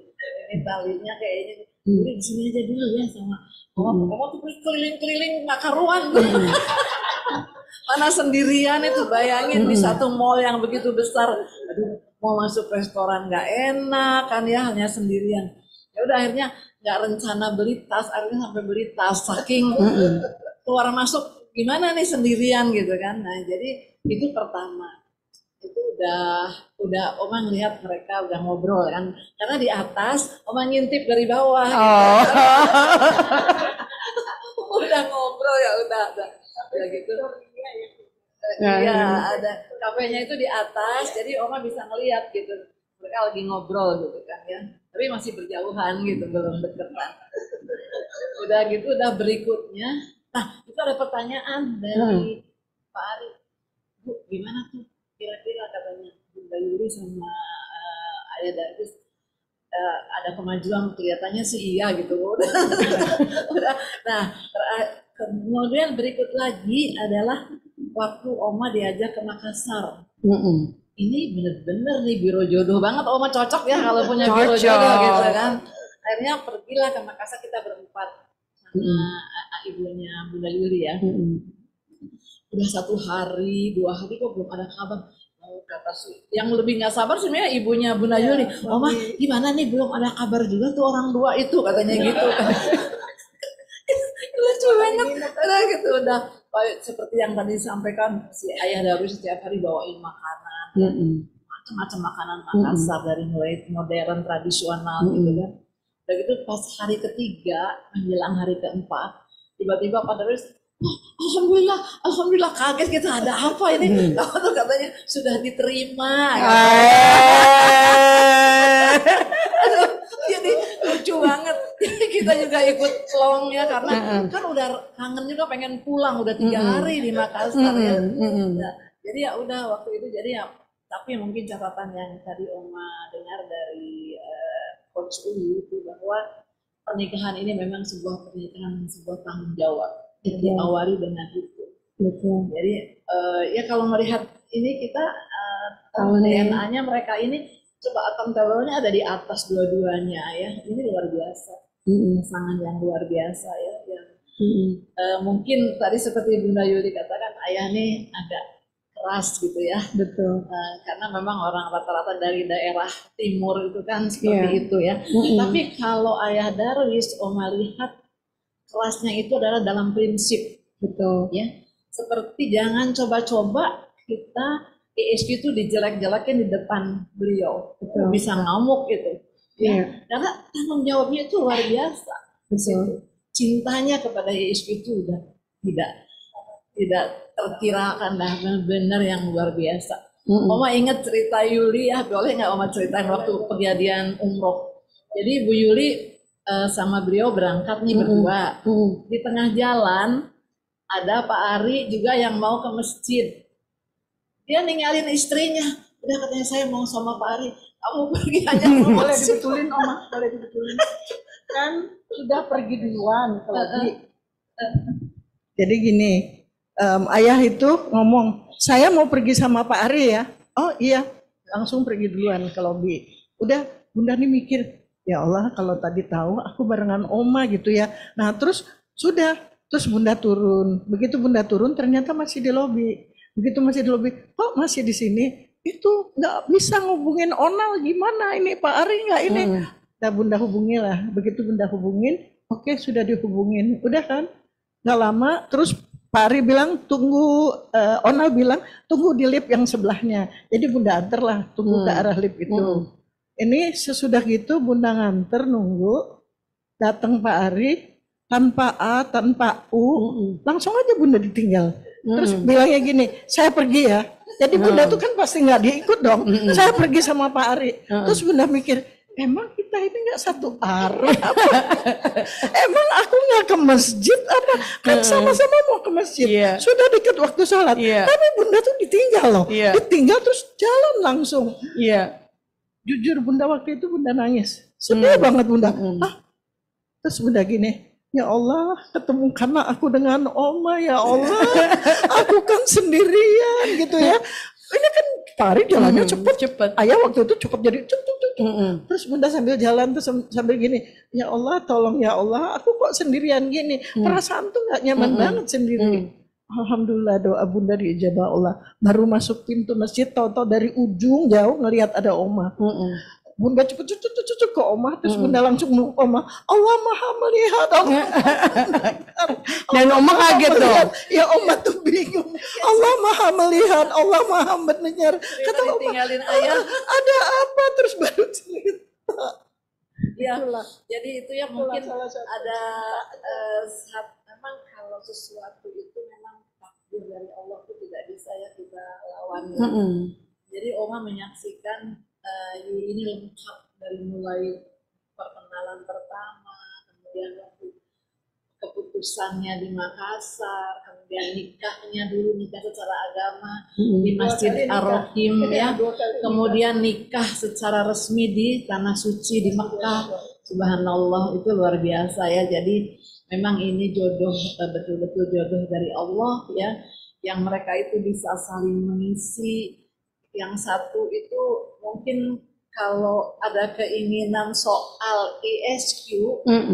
Ini talinya kayaknya. Jadi di sini aja dulu ya sama Oma tuh keliling-keliling nggak karuan. Mana sendirian itu, bayangin di satu mall yang begitu besar. Aduh, mau masuk restoran nggak enak kan ya, hanya sendirian. Ya udah akhirnya nggak rencana beli tas, akhirnya sampai beli tas saking keluar masuk gimana nih sendirian gitu kan. Nah jadi itu pertama, itu udah Oma ngelihat mereka udah ngobrol kan, karena di atas Oma ngintip dari bawah gitu. Udah ngobrol ya udah gitu. Iya, ada kafenya itu di atas, jadi Oma bisa ngelihat gitu mereka lagi ngobrol gitu kan ya, tapi masih berjauhan gitu, belum deketan. Udah gitu, udah berikutnya, nah itu ada pertanyaan dari Pak Ari, Bu gimana tuh kira-kira katanya Bunda Yuli sama Ayah Darwis ada kemajuan, kelihatannya sih iya gitu. Udah. Nah kemudian berikut lagi adalah waktu Oma diajak ke Makassar. Ini bener-bener nih biro jodoh banget, Oma cocok ya kalau punya biro jodoh gitu kan. Akhirnya pergilah ke Makassar kita berempat sama ibunya Bunda Yuli ya. Udah 1 hari, 2 hari kok belum ada kabar. Kata yang lebih nggak sabar sebenarnya ibunya Bunda Yuli. Oma gimana nih belum ada kabar juga tuh orang dua itu, katanya gitu. Lucu banget, udah gitu udah seperti yang tadi disampaikan si Ayah Darwis setiap hari bawain makanan, macam-macam makanan Makassar dari mulai modern tradisional gitu kan. Dan itu pas hari ketiga menjelang hari keempat tiba-tiba Pak Darwis, "Oh, alhamdulillah kaget kita, ada apa ini?" Lalu katanya sudah diterima. Aduh, jadi lucu banget. Kita juga ikut long ya karena kan udah kangen juga pengen pulang, udah 3 hari di Makassar ya. Nah, jadi ya udah waktu itu jadi ya, tapi mungkin catatan yang tadi Oma dengar dari Coach Uyu itu bahwa pernikahan ini memang sebuah pernikahan, sebuah tanggung jawab yang diawali dengan itu. Jadi ya kalau melihat ini kita DNA-nya mereka ini coba accountable-nya ada di atas dua-duanya ya. Ini luar biasa. Pasangan yang luar biasa ya. Yang mungkin tadi seperti Bunda Yuli katakan, ayah nih agak keras gitu ya. Betul. Karena memang orang rata-rata dari daerah timur itu kan seperti itu ya. Tapi kalau ayah Darwis, Oma lihat kerasnya itu adalah dalam prinsip. Betul. Ya. Seperti jangan coba-coba kita ESG itu dijelek-jelekin di depan beliau. Betul. Bisa ngamuk gitu. Ya. Karena tanggung jawabnya itu luar biasa. Betul. Cintanya kepada ESG itu udah tidak terkirakan, dah benar-benar yang luar biasa. Oma ingat cerita Yuli ya, boleh nggak Oma ceritain waktu kejadian umroh? Jadi Bu Yuli sama beliau berangkat nih berdua. Di tengah jalan ada Pak Ari juga yang mau ke masjid. Dia ninggalin istrinya. Udah katanya, saya mau sama Pak Ari. Kamu pergi aja. Boleh dibetulin Oma, boleh dibetulin. Kan sudah pergi duluan kalau jadi gini, ayah itu ngomong, saya mau pergi sama Pak Ari ya. Oh iya, langsung pergi duluan ke lobi. Udah, Bunda nih mikir, ya Allah kalau tadi tahu aku barengan Oma gitu ya. Nah terus sudah, terus Bunda turun. Begitu Bunda turun ternyata masih di lobi. Begitu masih di lobi, kok masih di sini? Itu nggak bisa ngubungin Onal, gimana ini Pak Ari nggak ini? Nah Bunda hubungilah. Begitu Bunda hubungin, oke sudah dihubungin. Udah kan? Nggak lama, terus Pak Ari bilang tunggu, Onal bilang tunggu di lift yang sebelahnya. Jadi Bunda anterlah, tunggu ke arah lift itu. Ini sesudah gitu Bunda nganter nunggu, datang Pak Ari tanpa A, tanpa U, langsung aja Bunda ditinggal. Terus bilangnya gini, saya pergi ya. Jadi Bunda tuh kan pasti nggak diikut dong. Saya pergi sama Pak Ari. Terus Bunda mikir, emang kita ini nggak satu arah apa? Emang aku nggak ke masjid apa? Kan sama-sama mau ke masjid. Sudah dekat waktu sholat. Tapi Bunda tuh ditinggal loh. Ditinggal terus jalan langsung. Jujur Bunda waktu itu Bunda nangis. Sedih banget Bunda. Terus Bunda gini, ya Allah, ketemukanlah aku dengan Oma ya Allah. Aku kan sendirian gitu ya. Ini kan Pak Ari jalannya cepet. Ayah waktu itu cepet jadi Terus Bunda sambil jalan tuh sambil gini, ya Allah tolong ya Allah, aku kok sendirian gini. Perasaan tuh gak nyaman banget sendiri. Alhamdulillah doa Bunda diijabah Allah. Baru masuk pintu masjid, tahu-tahu dari ujung jauh ngelihat ada Oma. Bunda cepet ke Oma, terus Bunda langsung meluk Oma. Allah Maha melihat. Dan Oma kaget dong. Ya Oma tuh bingung. Allah Maha melihat, Allah Maha mendengar. Kata Oma, tinggalin ayah. Ada apa? Terus baru cerita. Ya, jadi itu ya mungkin ada memang kalau sesuatu itu memang takdir dari Allah itu tidak bisa ya kita lawan. Jadi Oma menyaksikan Yuli ini lengkap dari mulai perkenalan pertama, kemudian waktu keputusannya di Makassar, kemudian nikahnya dulu nikah secara agama di Masjid Ar-Rahim ya, kemudian nikah secara resmi di Tanah Suci di Mekah. Subhanallah, itu luar biasa ya. Jadi memang ini jodoh, betul-betul jodoh dari Allah ya, yang mereka itu bisa saling mengisi. Yang satu itu mungkin kalau ada keinginan soal ESQ,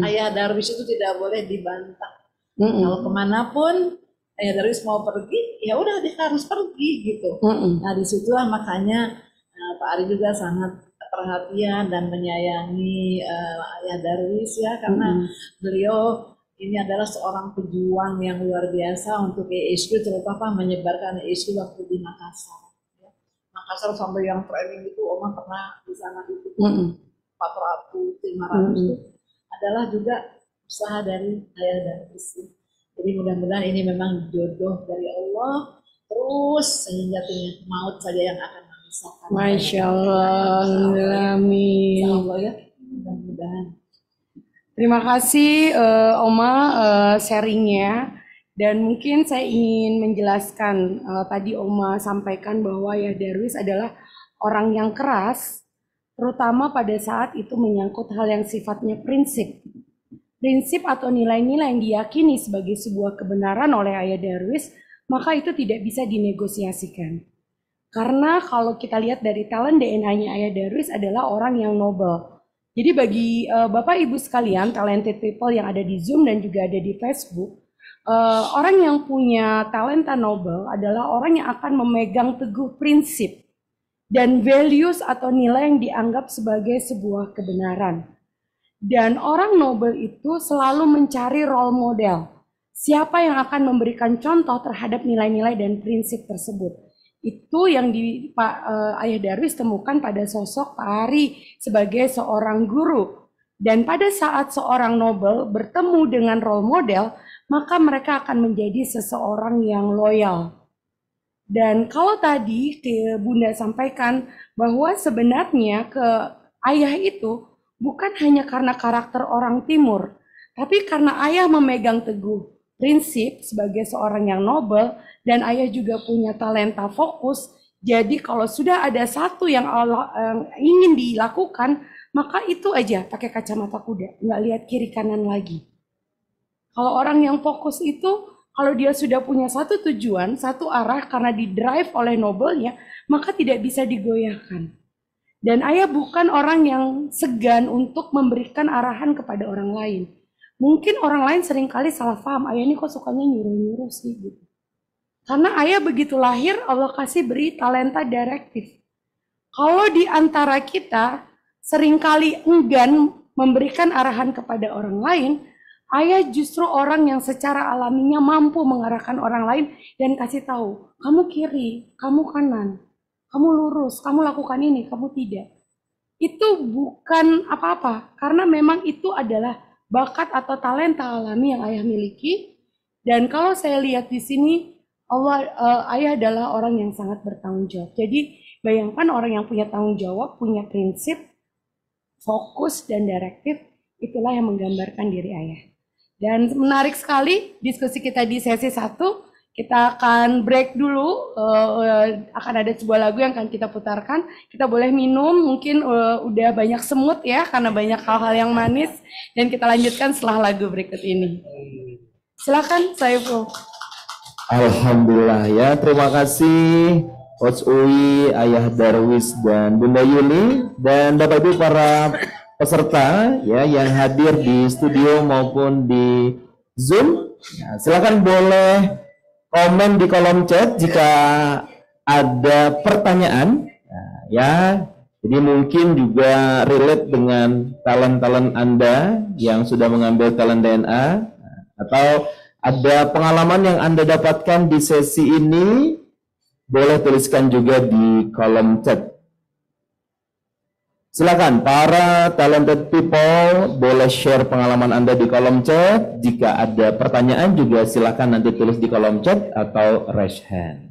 Ayah Darwis itu tidak boleh dibantah. Kalau kemanapun Ayah Darwis mau pergi, ya udah dia harus pergi gitu. Nah disitulah makanya Pak Ari juga sangat perhatian dan menyayangi Ayah Darwis ya, karena beliau ini adalah seorang pejuang yang luar biasa untuk ESQ, terutama menyebarkan ESQ waktu di Makassar. Makassar sampai yang training itu Oma pernah di sana itu 400, 500 itu adalah juga usaha dari ayah dan istri. Jadi mudah-mudahan ini memang jodoh dari Allah terus sehingga maut saja yang akan memisahkan. Masya Allah, amin. Allah ya, mudah-mudahan. Terima kasih Oma sharingnya. Dan mungkin saya ingin menjelaskan, tadi Oma sampaikan bahwa Ayah Darwis adalah orang yang keras, terutama pada saat itu menyangkut hal yang sifatnya prinsip. Prinsip atau nilai-nilai yang diyakini sebagai sebuah kebenaran oleh Ayah Darwis, maka itu tidak bisa dinegosiasikan. Karena kalau kita lihat dari talent DNA-nya Ayah Darwis adalah orang yang noble. Jadi bagi Bapak Ibu sekalian, talented people yang ada di Zoom dan juga ada di Facebook, orang yang punya talenta noble adalah orang yang akan memegang teguh prinsip dan values atau nilai yang dianggap sebagai sebuah kebenaran. Dan orang noble itu selalu mencari role model. Siapa yang akan memberikan contoh terhadap nilai-nilai dan prinsip tersebut. Itu yang Pak Ayah Darwis temukan pada sosok Pak Ari sebagai seorang guru. Dan pada saat seorang noble bertemu dengan role model, maka mereka akan menjadi seseorang yang loyal. Dan kalau tadi Bunda sampaikan bahwa sebenarnya ke ayah itu bukan hanya karena karakter orang timur, tapi karena ayah memegang teguh prinsip sebagai seorang yang noble dan ayah juga punya talenta fokus. Jadi kalau sudah ada satu yang ingin dilakukan, maka itu aja pakai kacamata kuda, nggak lihat kiri kanan lagi. Kalau orang yang fokus itu, kalau dia sudah punya satu tujuan, satu arah karena didrive oleh nobelnya, maka tidak bisa digoyahkan. Dan ayah bukan orang yang segan untuk memberikan arahan kepada orang lain. Mungkin orang lain seringkali salah paham, ayah ini kok sukanya nyuruh-nyuruh sih gitu. Karena ayah begitu lahir, Allah kasih beri talenta direktif. Kalau di antara kita seringkali enggan memberikan arahan kepada orang lain, ayah justru orang yang secara alaminya mampu mengarahkan orang lain dan kasih tahu, kamu kiri, kamu kanan, kamu lurus, kamu lakukan ini, kamu tidak. Itu bukan apa-apa, karena memang itu adalah bakat atau talenta alami yang ayah miliki. Dan kalau saya lihat di sini, ayah adalah orang yang sangat bertanggung jawab. Jadi bayangkan orang yang punya tanggung jawab, punya prinsip, fokus dan direktif, itulah yang menggambarkan diri ayah. Dan menarik sekali diskusi kita di sesi 1. Kita akan break dulu, akan ada sebuah lagu yang akan kita putarkan. Kita boleh minum, mungkin udah banyak semut ya, karena banyak hal-hal yang manis. Dan kita lanjutkan setelah lagu berikut ini. Silakan Saiful. Alhamdulillah ya, terima kasih Coach Uwi, Ayah Darwis dan Bunda Yuli, dan Bapak Ibu para peserta ya yang hadir di studio maupun di Zoom. Ya, silakan boleh komen di kolom chat jika ada pertanyaan. Ya, jadi mungkin juga relate dengan talent-talent Anda yang sudah mengambil talent DNA, atau ada pengalaman yang Anda dapatkan di sesi ini, boleh tuliskan juga di kolom chat. Silakan para talented people boleh share pengalaman Anda di kolom chat. Jika ada pertanyaan juga silakan nanti tulis di kolom chat atau raise hand.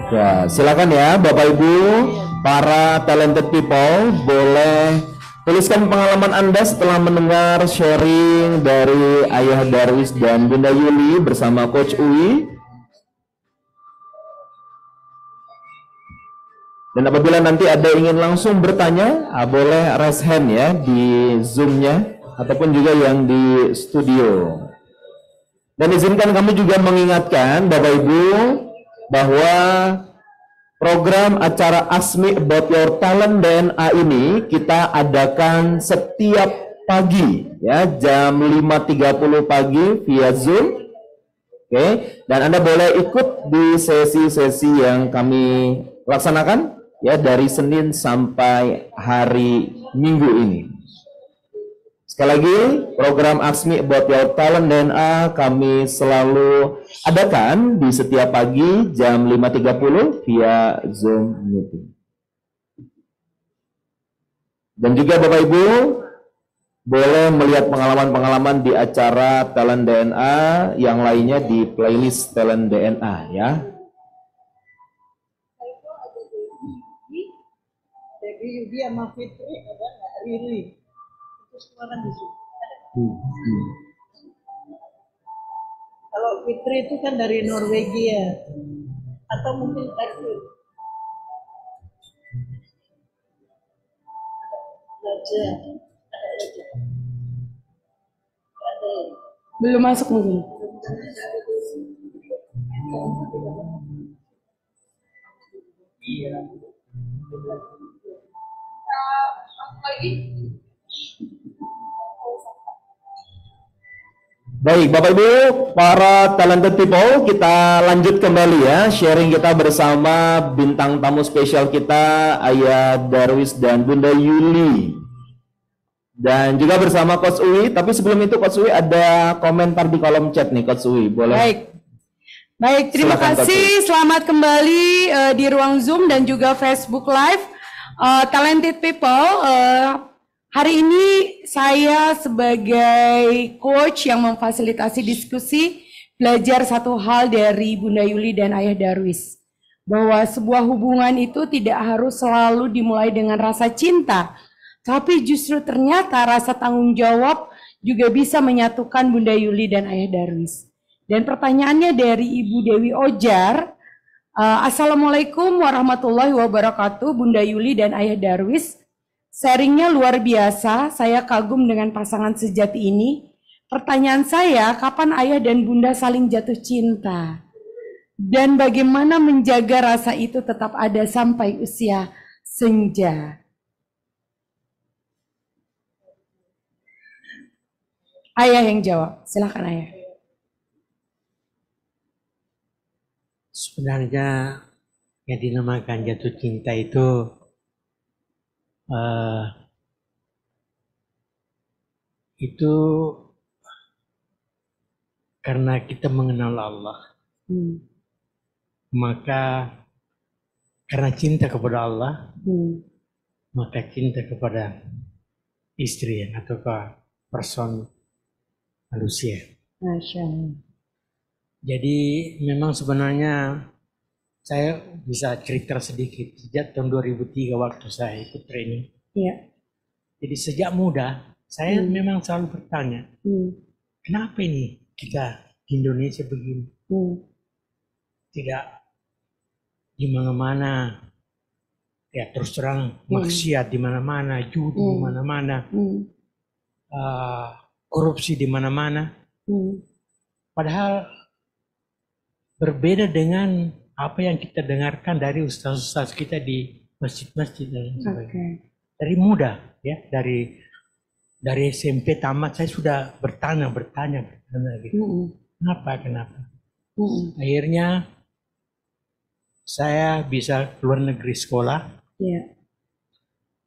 Ya, silakan ya Bapak Ibu, para talented people boleh tuliskan pengalaman Anda setelah mendengar sharing dari Ayah Darwis dan Bunda Yuli bersama Coach Uwi. Dan apabila nanti ada ingin langsung bertanya, boleh raise hand ya di Zoom-nya ataupun juga yang di studio. Dan izinkan kami juga mengingatkan Bapak Ibu bahwa program acara Ask Me About Your Talent DNA ini kita adakan setiap pagi ya, jam 5.30 pagi via Zoom. Oke, dan Anda boleh ikut di sesi-sesi yang kami laksanakan ya dari Senin sampai hari Minggu ini. Sekali lagi, program Ask Me About Your Talent DNA kami selalu adakan di setiap pagi jam 5.30 via Zoom meeting. Dan juga Bapak Ibu boleh melihat pengalaman-pengalaman di acara Talent DNA yang lainnya di playlist Talent DNA ya. Debbie Yudi sama Fitri ada nggak? Riri itu semua kan di situ. Kalau Fitri itu kan dari Norwegia atau mungkin Turki. Raja, ada Raja. Ada. Belum masuk mungkin. Baik, Bapak Ibu, para talented people, kita lanjut kembali ya, sharing kita bersama bintang tamu spesial kita, Ayah Darwis dan Bunda Yuli. Dan juga bersama Coach Uwi, tapi sebelum itu Coach Uwi ada komentar di kolom chat nih, Coach Uwi, boleh? Baik, terima Silakan, kasih. Selamat kembali di ruang Zoom dan juga Facebook Live. Talented people, hari ini saya sebagai coach yang memfasilitasi diskusi belajar satu hal dari Bunda Yuli dan Ayah Darwis. Bahwa sebuah hubungan itu tidak harus selalu dimulai dengan rasa cinta. Tapi justru ternyata rasa tanggung jawab juga bisa menyatukan Bunda Yuli dan Ayah Darwis. Dan pertanyaannya dari Ibu Dewi Ojar, Assalamualaikum warahmatullahi wabarakatuh Bunda Yuli dan Ayah Darwis. Sharingnya luar biasa, saya kagum dengan pasangan sejati ini. Pertanyaan saya, kapan Ayah dan Bunda saling jatuh cinta? Dan bagaimana menjaga rasa itu tetap ada sampai usia senja? Ayah yang jawab, silakan Ayah. Sebenarnya yang dinamakan jatuh cinta itu karena kita mengenal Allah. Maka karena cinta kepada Allah, maka cinta kepada istri atau person manusia. Masya Allah. Jadi memang sebenarnya saya bisa cerita sedikit. Sejak tahun 2003 waktu saya ikut training. Iya. Jadi sejak muda saya memang selalu bertanya, kenapa ini kita di Indonesia begini? Tidak di mana-mana, ya terus terang maksiat di mana-mana, judi di mana-mana, korupsi di mana-mana. Padahal berbeda dengan apa yang kita dengarkan dari ustaz-ustaz kita di masjid-masjid dan sebagainya. Dari muda, ya, dari SMP tamat saya sudah bertanya gitu. Kenapa? Akhirnya saya bisa keluar negeri sekolah. Iya.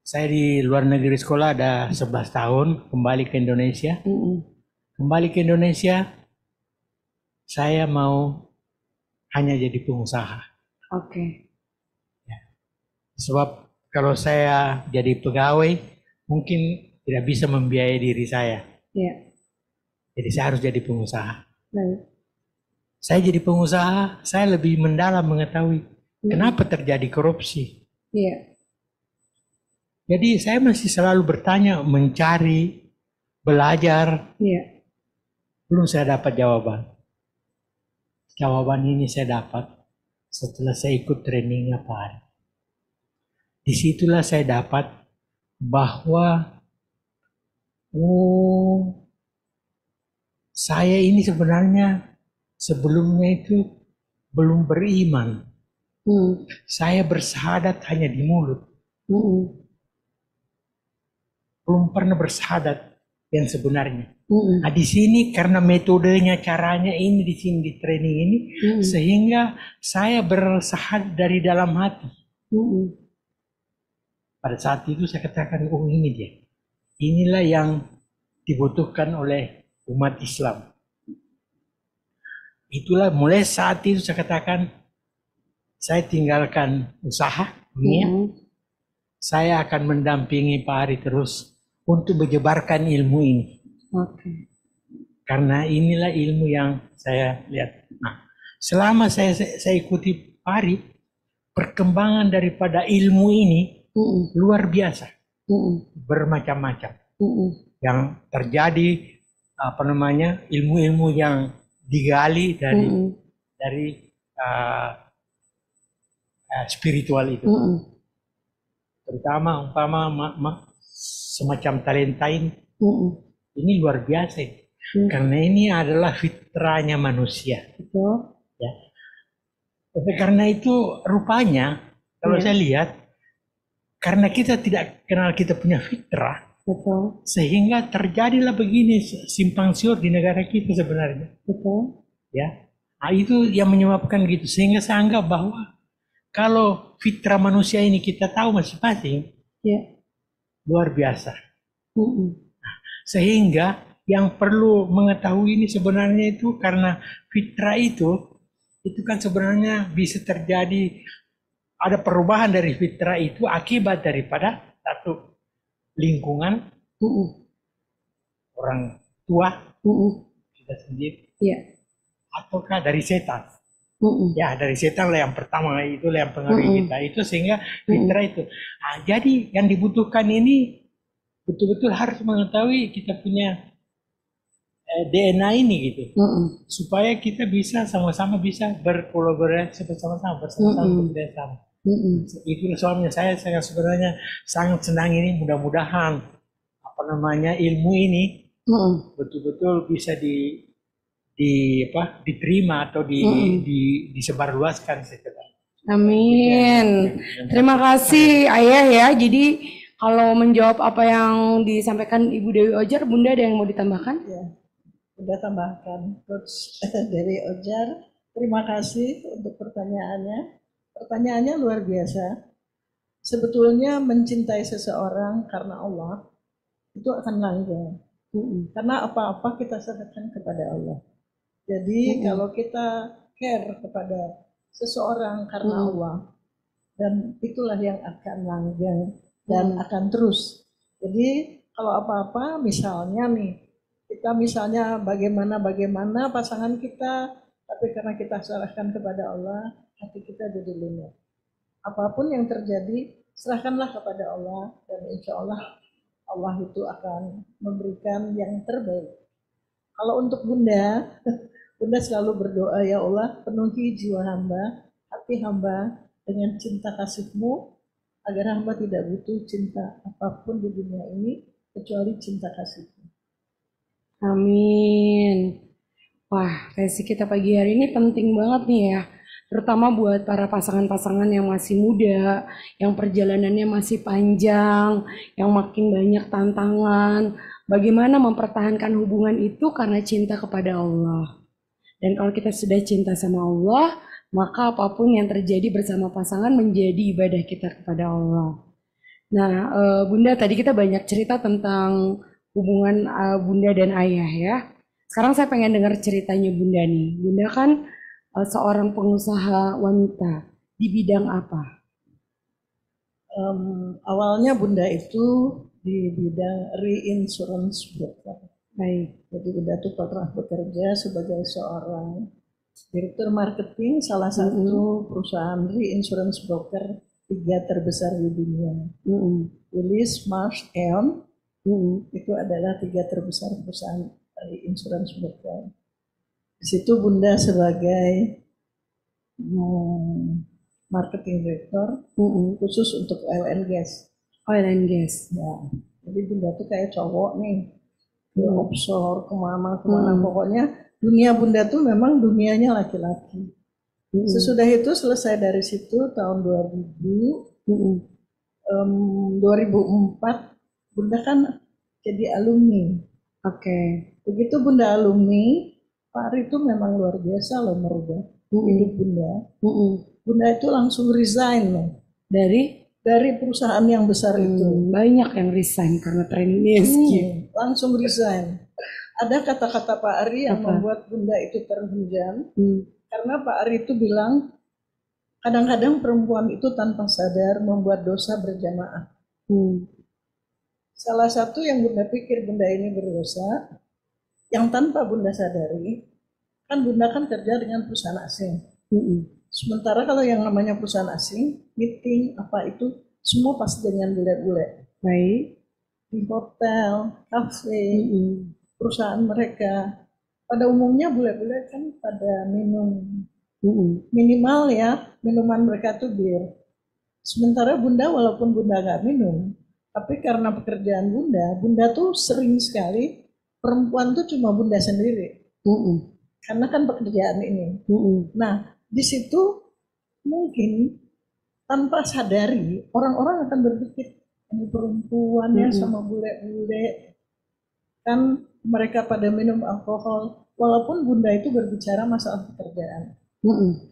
Saya di luar negeri sekolah ada 11 tahun, kembali ke Indonesia. Kembali ke Indonesia, saya mau hanya jadi pengusaha. Ya. Sebab kalau saya jadi pegawai, mungkin tidak bisa membiayai diri saya. Iya. Jadi saya harus jadi pengusaha. Baik. Saya jadi pengusaha, saya lebih mendalam mengetahui kenapa terjadi korupsi. Iya. Jadi saya masih selalu bertanya, mencari, belajar. Iya. Belum saya dapat jawaban. Jawaban ini saya dapat setelah saya ikut training apa hari. Disitulah saya dapat bahwa saya ini sebenarnya sebelumnya itu belum beriman. Saya bersyahadat hanya di mulut. Belum pernah bersyahadat yang sebenarnya. Nah, di sini karena metodenya, caranya ini di sini di training ini, sehingga saya bersyahadat dari dalam hati. Pada saat itu saya katakan, oh ini dia. Inilah yang dibutuhkan oleh umat Islam. Itulah mulai saat itu saya katakan, saya tinggalkan usaha dunia. Saya akan mendampingi Pak Ari terus untuk menyebarkan ilmu ini. Karena inilah ilmu yang saya lihat. Nah, selama saya ikuti Pak Ari, perkembangan daripada ilmu ini luar biasa, bermacam-macam. Yang terjadi ilmu-ilmu yang digali dari spiritual itu. Terutama semacam talenta ini luar biasa. Karena ini adalah fitrahnya manusia. Ya. Tapi karena itu rupanya kalau saya lihat, karena kita tidak kenal kita punya fitrah, sehingga terjadilah begini simpang siur di negara kita sebenarnya. Ya, nah, itu yang menyebabkan gitu. Sehingga saya anggap bahwa kalau fitrah manusia ini kita tahu masing-masing, luar biasa. Nah, sehingga yang perlu mengetahui ini sebenarnya itu karena fitrah itu kan sebenarnya bisa terjadi. Ada perubahan dari fitrah itu akibat daripada satu lingkungan, orang tua, kita sendiri, ataukah dari setan. Ya, dari setan lah yang pertama, itulah yang pengaruhi kita itu, sehingga fitrah itu. Nah, jadi yang dibutuhkan ini betul-betul harus mengetahui kita punya DNA ini gitu, supaya kita bisa sama-sama bisa berkolaborasi bersama-sama bekerjasama. Itu soalnya saya sebenarnya sangat senang ini. Mudah-mudahan ilmu ini betul-betul bisa diterima atau disebarluaskan. Amin. Terima kasih Ayah ya. Jadi kalau menjawab apa yang disampaikan Ibu Dewi Ojar, Bunda ada yang mau ditambahkan? Ya, Bunda tambahkan. Coach Dewi Ojar, terima kasih untuk pertanyaannya. Pertanyaannya luar biasa. Sebetulnya mencintai seseorang karena Allah itu akan langgeng. Karena apa-apa kita serahkan kepada Allah. Jadi kalau kita care kepada seseorang karena Allah, dan itulah yang akan langgeng dan akan terus. Jadi kalau apa-apa misalnya nih, kita misalnya bagaimana pasangan kita, tapi karena kita serahkan kepada Allah, hati kita jadi lunak. Apapun yang terjadi, serahkanlah kepada Allah, dan insya Allah Allah itu akan memberikan yang terbaik. Kalau untuk Bunda, Bunda selalu berdoa, ya Allah, penuhi jiwa hamba, hati hamba dengan cinta kasih-Mu, agar hamba tidak butuh cinta apapun di dunia ini kecuali cinta kasih-Mu. Amin. Wah, sesi kita pagi hari ini penting banget nih ya. Terutama buat para pasangan-pasangan yang masih muda, yang perjalanannya masih panjang, yang makin banyak tantangan. Bagaimana mempertahankan hubungan itu karena cinta kepada Allah. Dan kalau kita sudah cinta sama Allah, maka apapun yang terjadi bersama pasangan menjadi ibadah kita kepada Allah. Nah, Bunda, tadi kita banyak cerita tentang hubungan Bunda dan Ayah ya. Sekarang saya pengen dengar ceritanya Bunda nih. Bunda kan seorang pengusaha wanita di bidang apa? Awalnya Bunda itu di bidang reinsurance broker. Baik. Jadi Bunda itu pernah bekerja sebagai seorang direktur marketing salah satu perusahaan reinsurance broker 3 terbesar di dunia. Willis, Marsh, Aon itu adalah 3 terbesar perusahaan reinsurance broker. Di situ Bunda sebagai marketing director khusus untuk oil and gas. Oil and gas. Ya, jadi Bunda tuh kayak cowok nih, ke offshore, kemana, pokoknya dunia Bunda tuh memang dunianya laki-laki. Sesudah itu selesai dari situ tahun 2004, Bunda kan jadi alumni. Oke. Begitu Bunda alumni, Pak Ari itu memang luar biasa loh merubah hidup Bunda. Bunda itu langsung resign loh dari perusahaan yang besar itu. Banyak yang resign karena training ESG. Langsung resign. Ada kata-kata Pak Ari yang membuat Bunda itu terhujam. Karena Pak Ari itu bilang, kadang-kadang perempuan itu tanpa sadar membuat dosa berjamaah. Salah satu yang Bunda pikir Bunda ini berdosa, yang tanpa Bunda sadari, kan Bunda kan kerja dengan perusahaan asing. Sementara kalau yang namanya perusahaan asing, meeting, apa itu, semua pasti dengan bule-bule. Baik. Di hotel, kafe, perusahaan mereka. Pada umumnya bule-bule kan pada minum. Minimal ya, minuman mereka tuh bir. Sementara Bunda walaupun Bunda nggak minum, tapi karena pekerjaan Bunda tuh sering sekali perempuan tuh cuma Bunda sendiri. Karena kan pekerjaan ini. Nah, di situ mungkin tanpa sadari orang-orang akan berpikir ini perempuan ya sama bule-bule, kan mereka pada minum alkohol, walaupun Bunda itu berbicara masalah pekerjaan.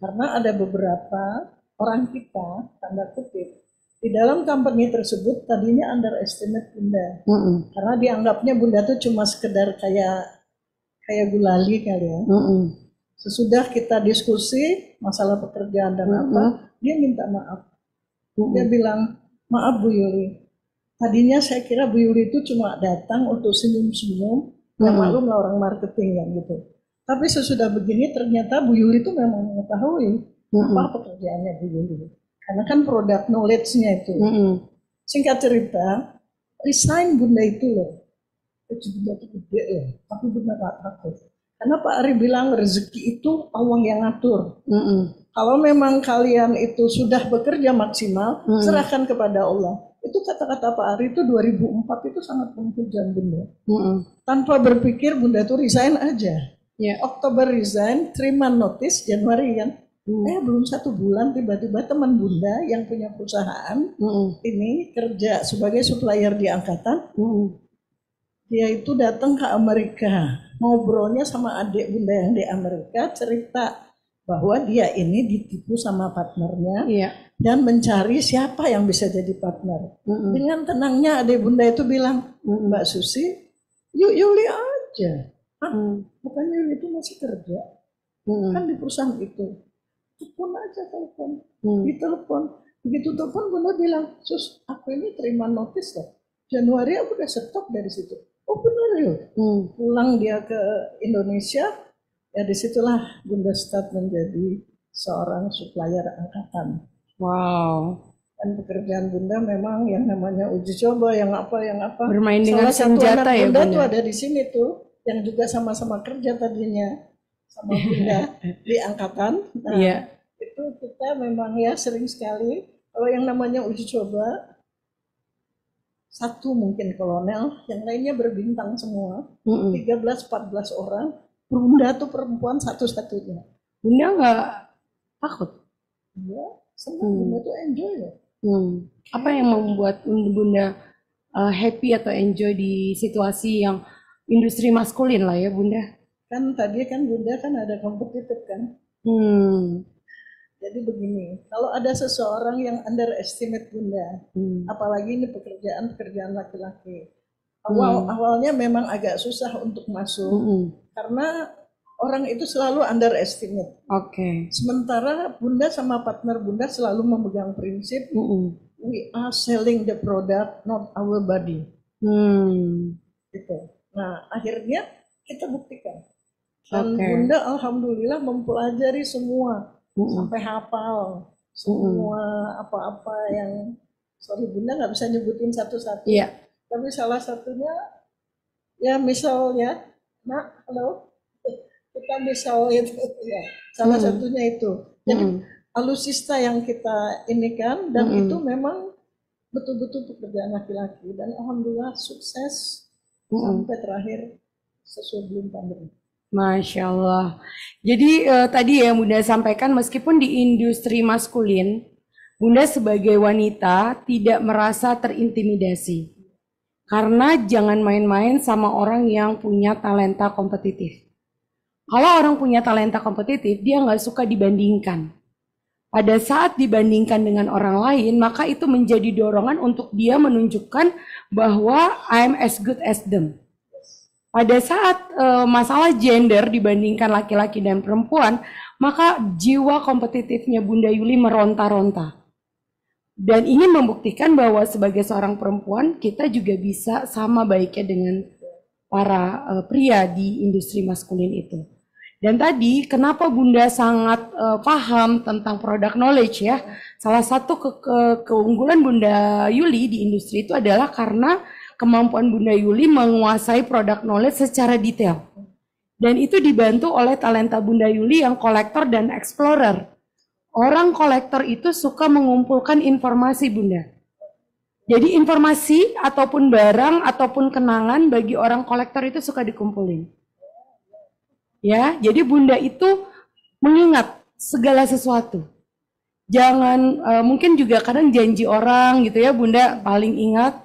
Karena ada beberapa orang kita, tanda kutip, di dalam company tersebut tadinya underestimate Bunda. Karena dianggapnya Bunda tuh cuma sekedar kayak gulali kali ya. Sesudah kita diskusi masalah pekerjaan dan apa, dia minta maaf. Dia bilang, maaf Bu Yuli, tadinya saya kira Bu Yuli itu cuma datang untuk senyum-senyum, ya maklum lah orang marketing kan gitu. Tapi sesudah begini ternyata Bu Yuli itu memang mengetahui apa pekerjaannya Bu Yuli. Karena kan produk knowledge-nya itu. Singkat cerita, resign Bunda itu loh. Bunda itu gede loh, tapi Bunda gak takut. Karena Pak Ari bilang rezeki itu Allah yang ngatur. Kalau memang kalian itu sudah bekerja maksimal, serahkan kepada Allah. Itu kata-kata Pak Ari itu 2004 itu sangat menghujam Bunda. Tanpa berpikir Bunda tuh resign aja. Oktober resign, terima notice Januari kan. Belum 1 bulan tiba-tiba teman Bunda yang punya perusahaan ini kerja sebagai supplier di angkatan. Dia itu datang ke Amerika, ngobrolnya sama adik Bunda yang di Amerika, cerita bahwa dia ini ditipu sama partnernya dan mencari siapa yang bisa jadi partner. Dengan tenangnya adik Bunda itu bilang, Mbak Susi, yuk Yuli aja. Bukannya Yuli itu masih kerja, kan di perusahaan itu. Telepon aja, telepon. Ditelepon. Begitu telepon Bunda bilang, Sus, aku ini terima notis loh. Januari aku udah stop dari situ. Oh benar ya. Pulang dia ke Indonesia, ya disitulah Bunda start menjadi seorang supplier angkatan. Wow. Dan pekerjaan Bunda memang yang namanya uji coba, yang apa. Bermain dengan salah senjata satu anak ya Bunda Bunda. tuh ada di sini tuh, yang juga sama-sama kerja tadinya sama Bunda di angkatan. Nah, itu kita memang ya sering sekali kalau yang namanya uji coba. Satu mungkin kolonel, yang lainnya berbintang semua, 13-14 orang, Bunda tuh perempuan satu-satunya. Bunda nggak takut? Iya, senang Bunda tuh enjoy ya. Apa yang membuat Bunda happy atau enjoy di situasi yang industri maskulin lah ya Bunda? Kan tadi kan Bunda kan ada kompetitif kan. Jadi begini, kalau ada seseorang yang underestimate Bunda, apalagi ini pekerjaan laki-laki, awalnya memang agak susah untuk masuk, karena orang itu selalu underestimate. Sementara Bunda sama partner Bunda selalu memegang prinsip, we are selling the product, not our body. Gitu. Nah, akhirnya kita buktikan. Dan Bunda alhamdulillah mempelajari semua. Sampai hafal semua apa-apa yang, sorry Bunda nggak bisa nyebutin satu-satu, tapi salah satunya ya misalnya, halo, kita misal itu ya, salah satunya itu. Jadi alusista yang kita ini kan, dan itu memang betul-betul pekerjaan laki-laki dan alhamdulillah sukses sampai terakhir sebelum pandemi. Masya Allah. Jadi tadi ya Bunda sampaikan meskipun di industri maskulin, Bunda sebagai wanita tidak merasa terintimidasi. Karena jangan main-main sama orang yang punya talenta kompetitif. Kalau orang punya talenta kompetitif, dia nggak suka dibandingkan. pada saat dibandingkan dengan orang lain, maka itu menjadi dorongan untuk dia menunjukkan bahwa I'm as good as them. Pada saat masalah gender dibandingkan laki-laki dan perempuan, maka jiwa kompetitifnya Bunda Yuli meronta-ronta. Dan ingin membuktikan bahwa sebagai seorang perempuan, kita juga bisa sama baiknya dengan para pria di industri maskulin itu. Dan tadi, kenapa Bunda sangat paham tentang product knowledge ya? Salah satu keunggulan Bunda Yuli di industri itu adalah karena kemampuan Bunda Yuli menguasai product knowledge secara detail. Dan itu dibantu oleh talenta Bunda Yuli yang kolektor dan explorer. Orang kolektor itu suka mengumpulkan informasi, Bunda. Jadi informasi ataupun barang ataupun kenangan bagi orang kolektor itu suka dikumpulin. Ya, jadi Bunda itu mengingat segala sesuatu. Jangan mungkin juga kadang janji orang gitu ya, Bunda paling ingat.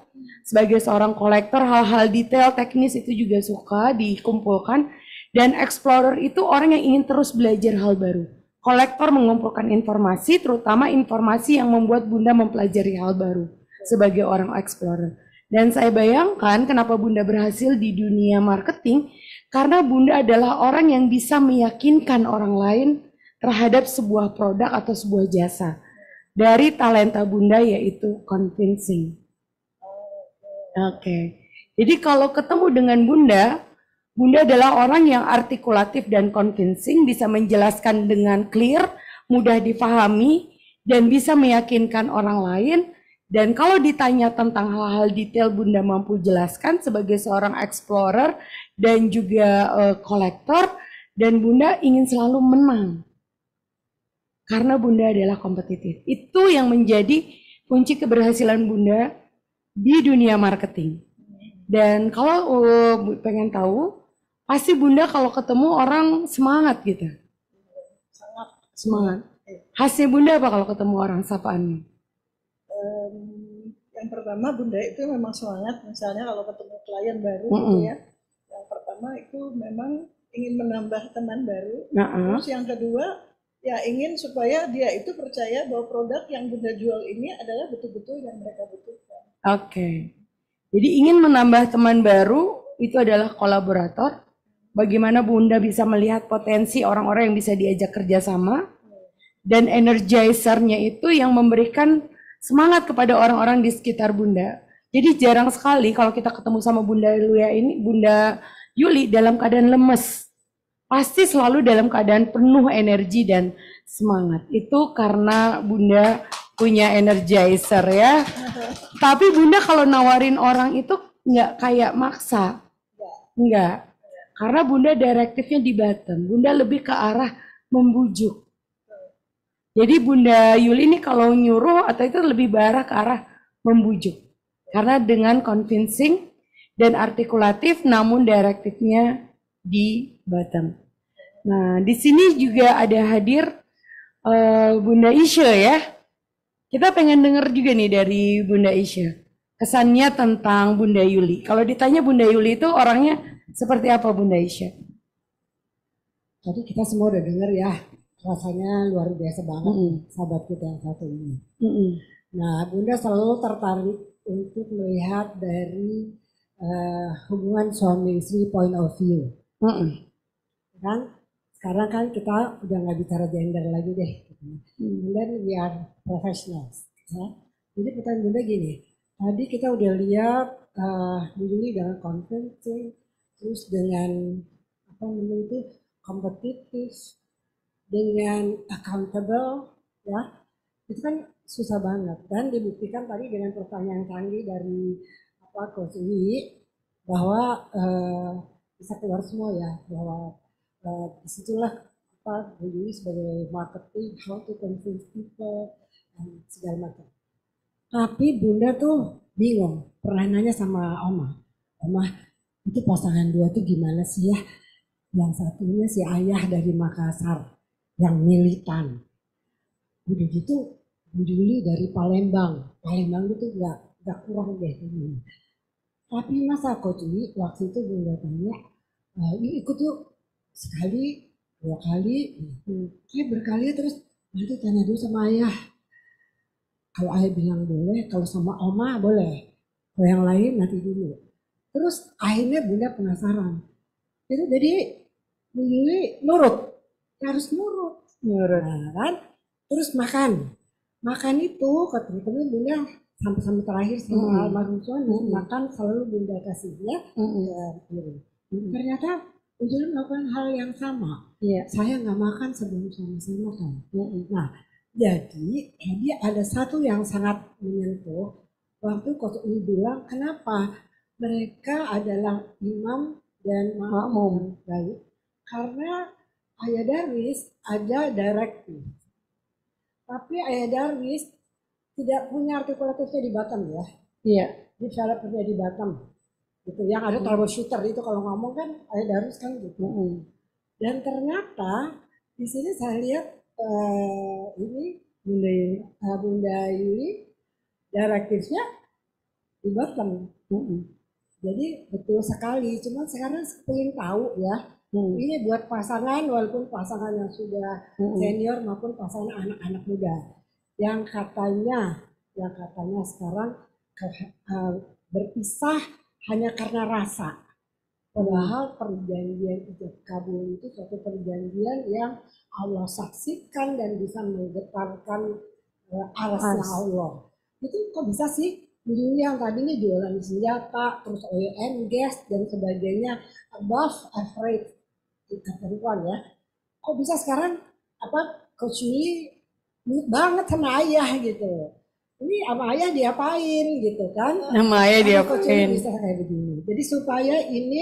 Sebagai seorang kolektor, hal-hal detail teknis itu juga suka dikumpulkan. Dan explorer itu orang yang ingin terus belajar hal baru. Kolektor mengumpulkan informasi, terutama informasi yang membuat Bunda mempelajari hal baru sebagai orang explorer. Dan saya bayangkan kenapa Bunda berhasil di dunia marketing, karena Bunda adalah orang yang bisa meyakinkan orang lain terhadap sebuah produk atau sebuah jasa. Dari talenta Bunda yaitu convincing. Oke. Jadi kalau ketemu dengan Bunda, Bunda adalah orang yang artikulatif dan convincing, bisa menjelaskan dengan clear, mudah difahami, dan bisa meyakinkan orang lain. Dan kalau ditanya tentang hal-hal detail, Bunda mampu jelaskan sebagai seorang explorer dan juga kolektor, dan Bunda ingin selalu menang. Karena Bunda adalah kompetitif. Itu yang menjadi kunci keberhasilan Bunda di dunia marketing. Dan kalau pengen tahu, pasti Bunda kalau ketemu orang semangat gitu. Semangat. Khasnya Bunda apa kalau ketemu orang sapaannya? Yang pertama Bunda itu memang semangat, misalnya kalau ketemu klien baru gitu ya. Yang pertama itu memang ingin menambah teman baru. Terus yang kedua ya ingin supaya dia itu percaya bahwa produk yang Bunda jual ini adalah betul-betul yang mereka butuhkan. Oke. Jadi ingin menambah teman baru itu adalah kolaborator. Bagaimana Bunda bisa melihat potensi orang-orang yang bisa diajak kerjasama. Dan energizernya itu yang memberikan semangat kepada orang-orang di sekitar Bunda. Jadi jarang sekali kalau kita ketemu sama Bunda Yuli dalam keadaan lemes. Pasti selalu dalam keadaan penuh energi dan semangat. Itu karena Bunda punya energizer ya. Tapi Bunda kalau nawarin orang itu nggak kayak maksa. Enggak. Karena Bunda direktifnya di bottom. Bunda lebih ke arah membujuk. Jadi Bunda Yuli ini kalau nyuruh atau itu lebih barah ke arah membujuk. Karena dengan convincing dan artikulatif namun direktifnya di bottom. Nah, di sini juga ada hadir Bunda Isya ya. Kita pengen denger juga nih dari Bunda Isya. Kesannya tentang Bunda Yuli. Kalau ditanya Bunda Yuli itu orangnya seperti apa Bunda Isya? Tadi kita semua udah denger ya, rasanya luar biasa banget sahabat kita yang satu ini. Nah, Bunda selalu tertarik untuk melihat dari hubungan suami istri point of view. Kan sekarang kan kita udah nggak bicara gender lagi deh. Bunda we are professionals. Ya. Jadi pertanyaan Bunda gini, tadi kita udah lihat Bu Yuli dengan convincing, terus dengan apa namanya itu kompetitif, dengan accountable, ya itu kan susah banget. Dan dibuktikan tadi dengan pertanyaan canggih dari Coach Wi bahwa bisa keluar semua ya, bahwa disitulah Bu Yuli sebagai marketing, how to convince people dan segala macam. Tapi Bunda tuh bingung, pernah nanya sama Oma itu pasangan dua tuh gimana sih ya? Yang satunya si ayah dari Makassar yang militan, udah gitu Bu Yuli dari Palembang itu gak kurang deh ini. Tapi masa Coach Wi waktu itu Bunda tanya, ini ikut yuk sekali, 2 kali, berkali terus nanti tanya dulu sama ayah. Kalau ayah bilang boleh, kalau sama oma boleh. Kalau yang lain nanti dulu. Terus akhirnya Bunda penasaran. Itu jadi Bu Yuli nurut. Harus nurut. Nah, kan? Terus makan. Makan itu ketika Bunda sampai terakhir sama almarhum suami makan selalu Bunda kasih ya ke piring. Ternyata Bu Yuli melakukan hal yang sama. Saya nggak makan sebelum suami saya makan. Nah, jadi ada satu yang sangat menyentuh. Waktu Coach Uli bilang kenapa mereka adalah imam dan makmum baik, karena Ayah Darwis ada direktif. Tapi Ayah Darwis tidak punya artikulatifnya di Batam ya. Iya. Dia cara kerja di Batam. Gitu. Yang ada troubleshooter itu kalau ngomong kan Ayah Darwis kan gitu. Dan ternyata di sini saya lihat ini Bunda Yuli direktifnya di Batam. Jadi betul sekali. Cuma sekarang ingin tahu ya. Ini buat pasangan walaupun pasangan yang sudah senior maupun pasangan anak-anak muda yang katanya sekarang berpisah hanya karena rasa. Padahal perjanjian ijab kabul itu suatu perjanjian yang Allah saksikan dan bisa menggetarkan arasnya Allah. Itu kok bisa sih? Dulu yang tadinya jualan senjata, terus oil and gas dan sebagainya above average perempuan ya. Kok bisa sekarang Coach Uli nurut banget sama ayah gitu. Ini sama ayah diapain gitu kan? Nama ayah Coach Uli diapain? bisa kayak begini. Jadi supaya ini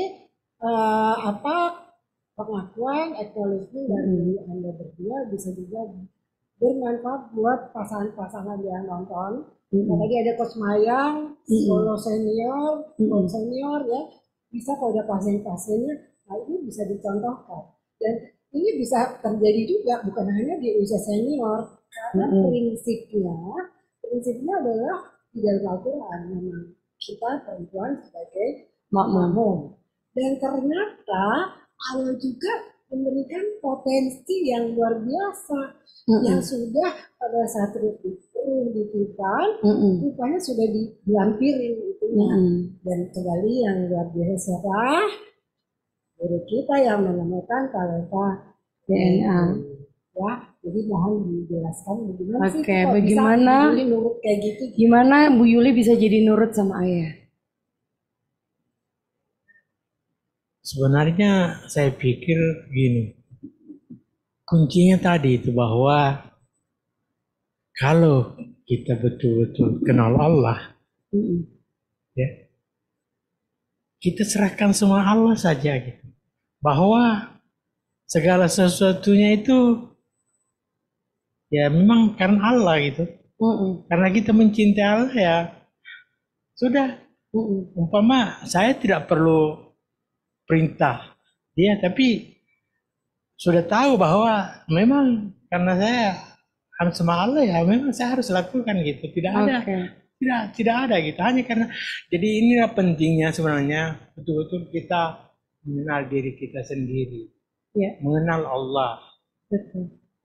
pengakuan acknowledgement dari Anda berdua bisa juga bermanfaat buat pasangan-pasangan yang nonton. Tadi ada Coach Mayang, solo senior, senior ya. Bisa kalau ada pasien-pasiennya, nah ini bisa dicontohkan. Dan ini bisa terjadi juga bukan hanya di usia senior, karena prinsipnya adalah di dalam Al-Quran memang kita perempuan sebagai makmum. Dan ternyata Allah juga memberikan potensi yang luar biasa yang sudah pada saat dititipkan rupanya sudah dilampirin itunya. Dan kembali yang luar biasa siapa? Guru kita yang menemukan talenta DNA. Ya, jadi mohon dijelaskan bagaimana sih kok bagaimana bisa Bu Yuli nurut kayak gitu? Gimana Bu Yuli bisa jadi nurut sama ayah? Sebenarnya saya pikir gini, kuncinya tadi itu bahwa kalau kita betul-betul kenal Allah, ya, kita serahkan semua Allah saja gitu. Bahwa segala sesuatunya itu ya memang karena Allah gitu. Karena kita mencintai Allah ya sudah. Umpama saya tidak perlu perintah dia, tapi sudah tahu bahwa memang karena saya harus sama Allah ya memang saya harus lakukan gitu. Tidak ada gitu, hanya karena jadi inilah pentingnya sebenarnya betul-betul kita mengenal diri kita sendiri, mengenal Allah.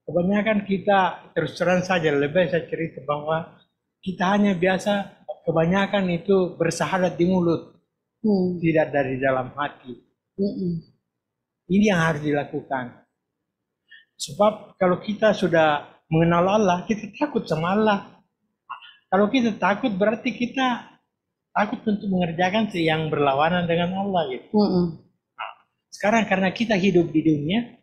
Kebanyakan kita terus terang saja lebih saya cerita bahwa kita hanya biasa kebanyakan itu bersahadat di mulut, tidak dari dalam hati. Ini yang harus dilakukan. Sebab kalau kita sudah mengenal Allah, kita takut sama Allah. Kalau kita takut berarti kita takut untuk mengerjakan yang berlawanan dengan Allah gitu. Nah, sekarang karena kita hidup di dunia,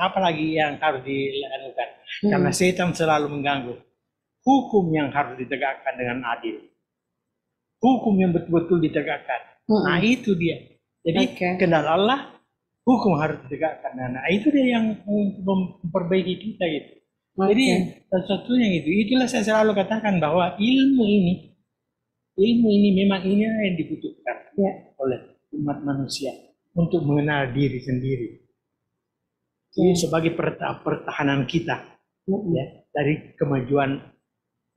apalagi yang harus dilakukan? Karena setan selalu mengganggu. Hukum yang harus ditegakkan dengan adil. Hukum yang betul-betul ditegakkan. Nah itu dia. Jadi kenal Allah, hukum harus ditegakkan. Nah itu dia yang memperbaiki kita gitu. Jadi sesuatunya gitu. Itulah saya selalu katakan bahwa ilmu ini memang ini yang dibutuhkan oleh umat manusia untuk mengenal diri sendiri. Ini sebagai pertahanan kita ya, dari kemajuan